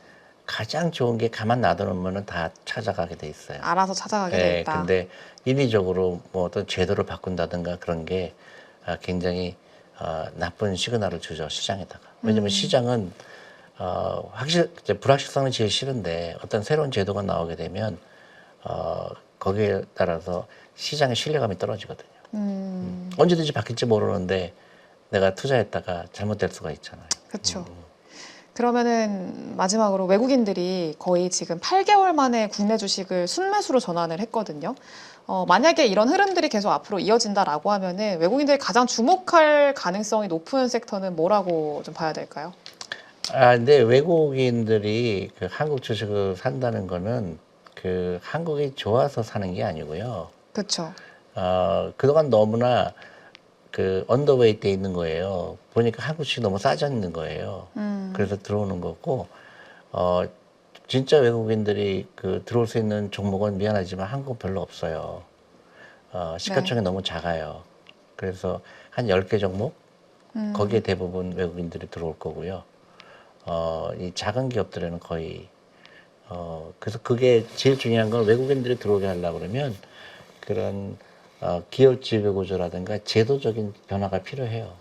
Speaker 1: 가장 좋은 게 가만 놔두면은 다 찾아가게 돼 있어요.
Speaker 2: 알아서 찾아가게 돼 있다.
Speaker 1: 근데 인위적으로 뭐 어떤 제도를 바꾼다든가 그런 게 굉장히 나쁜 시그널을 주죠, 시장에다가. 왜냐면 시장은 불확실성은 제일 싫은데 어떤 새로운 제도가 나오게 되면 거기에 따라서 시장의 신뢰감이 떨어지거든요. 언제든지 바뀔지 모르는데 내가 투자했다가 잘못될 수가 있잖아요.
Speaker 2: 그렇죠. 그러면은 마지막으로 외국인들이 거의 지금 8개월 만에 국내 주식을 순매수로 전환을 했거든요. 만약에 이런 흐름들이 계속 앞으로 이어진다라고 하면은 외국인들이 가장 주목할 가능성이 높은 섹터는 뭐라고 좀 봐야 될까요?
Speaker 1: 근데 외국인들이 한국 주식을 산다는 거는 한국이 좋아서 사는 게 아니고요.
Speaker 2: 그렇죠.
Speaker 1: 그동안 너무나 언더웨이트 돼 있는 거예요. 보니까 한국 주식이 너무 싸져 있는 거예요. 그래서 들어오는 거고, 진짜 외국인들이 들어올 수 있는 종목은 미안하지만 한국은 별로 없어요. 시가총액이 너무 작아요. 그래서 한 10개 종목? 거기에 대부분 외국인들이 들어올 거고요. 이 작은 기업들에는 거의, 그래서 그게 제일 중요한 건 외국인들이 들어오게 하려고 그러면 그런 기업 지배 구조라든가 제도적인 변화가 필요해요.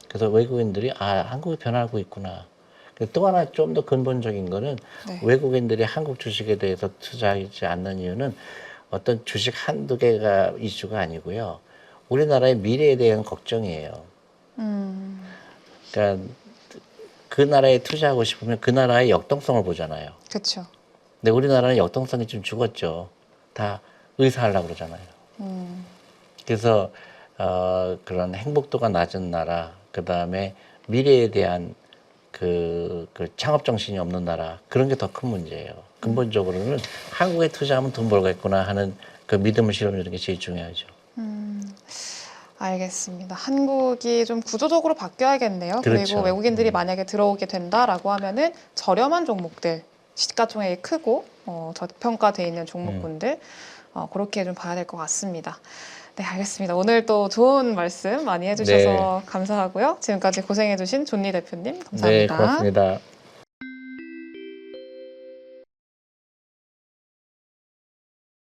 Speaker 1: 그래서 외국인들이 한국이 변화하고 있구나. 또 하나 좀 더 근본적인 거는
Speaker 2: 네.
Speaker 1: 외국인들이 한국 주식에 대해서 투자하지 않는 이유는 어떤 주식 한두 개가 이슈가 아니고요. 우리나라의 미래에 대한 걱정이에요.
Speaker 2: 음,
Speaker 1: 그러니까 그 나라에 투자하고 싶으면 그 나라의 역동성을 보잖아요.
Speaker 2: 그렇죠.
Speaker 1: 근데 우리나라는 역동성이 좀 죽었죠. 다 의사하려고 그러잖아요.
Speaker 2: 음,
Speaker 1: 그래서 그런 행복도가 낮은 나라, 그 다음에 미래에 대한 그 창업 정신이 없는 나라, 그런 게 더 큰 문제예요. 근본적으로는 한국에 투자하면 돈 벌겠구나 하는 그 믿음을 실어주는 게 제일 중요하죠.
Speaker 2: 알겠습니다. 한국이 좀 구조적으로 바뀌어야겠네요. 그리고
Speaker 1: 그렇죠.
Speaker 2: 외국인들이 만약에 들어오게 된다라고 하면은 저렴한 종목들, 시가총액이 크고 저평가돼 있는 종목군들 그렇게 좀 봐야 될 것 같습니다. 네, 알겠습니다. 오늘 또 좋은 말씀 많이 해주셔서 감사하고요. 지금까지 고생해주신 존니 대표님
Speaker 1: 네,
Speaker 2: 감사합니다.
Speaker 1: 고맙습니다.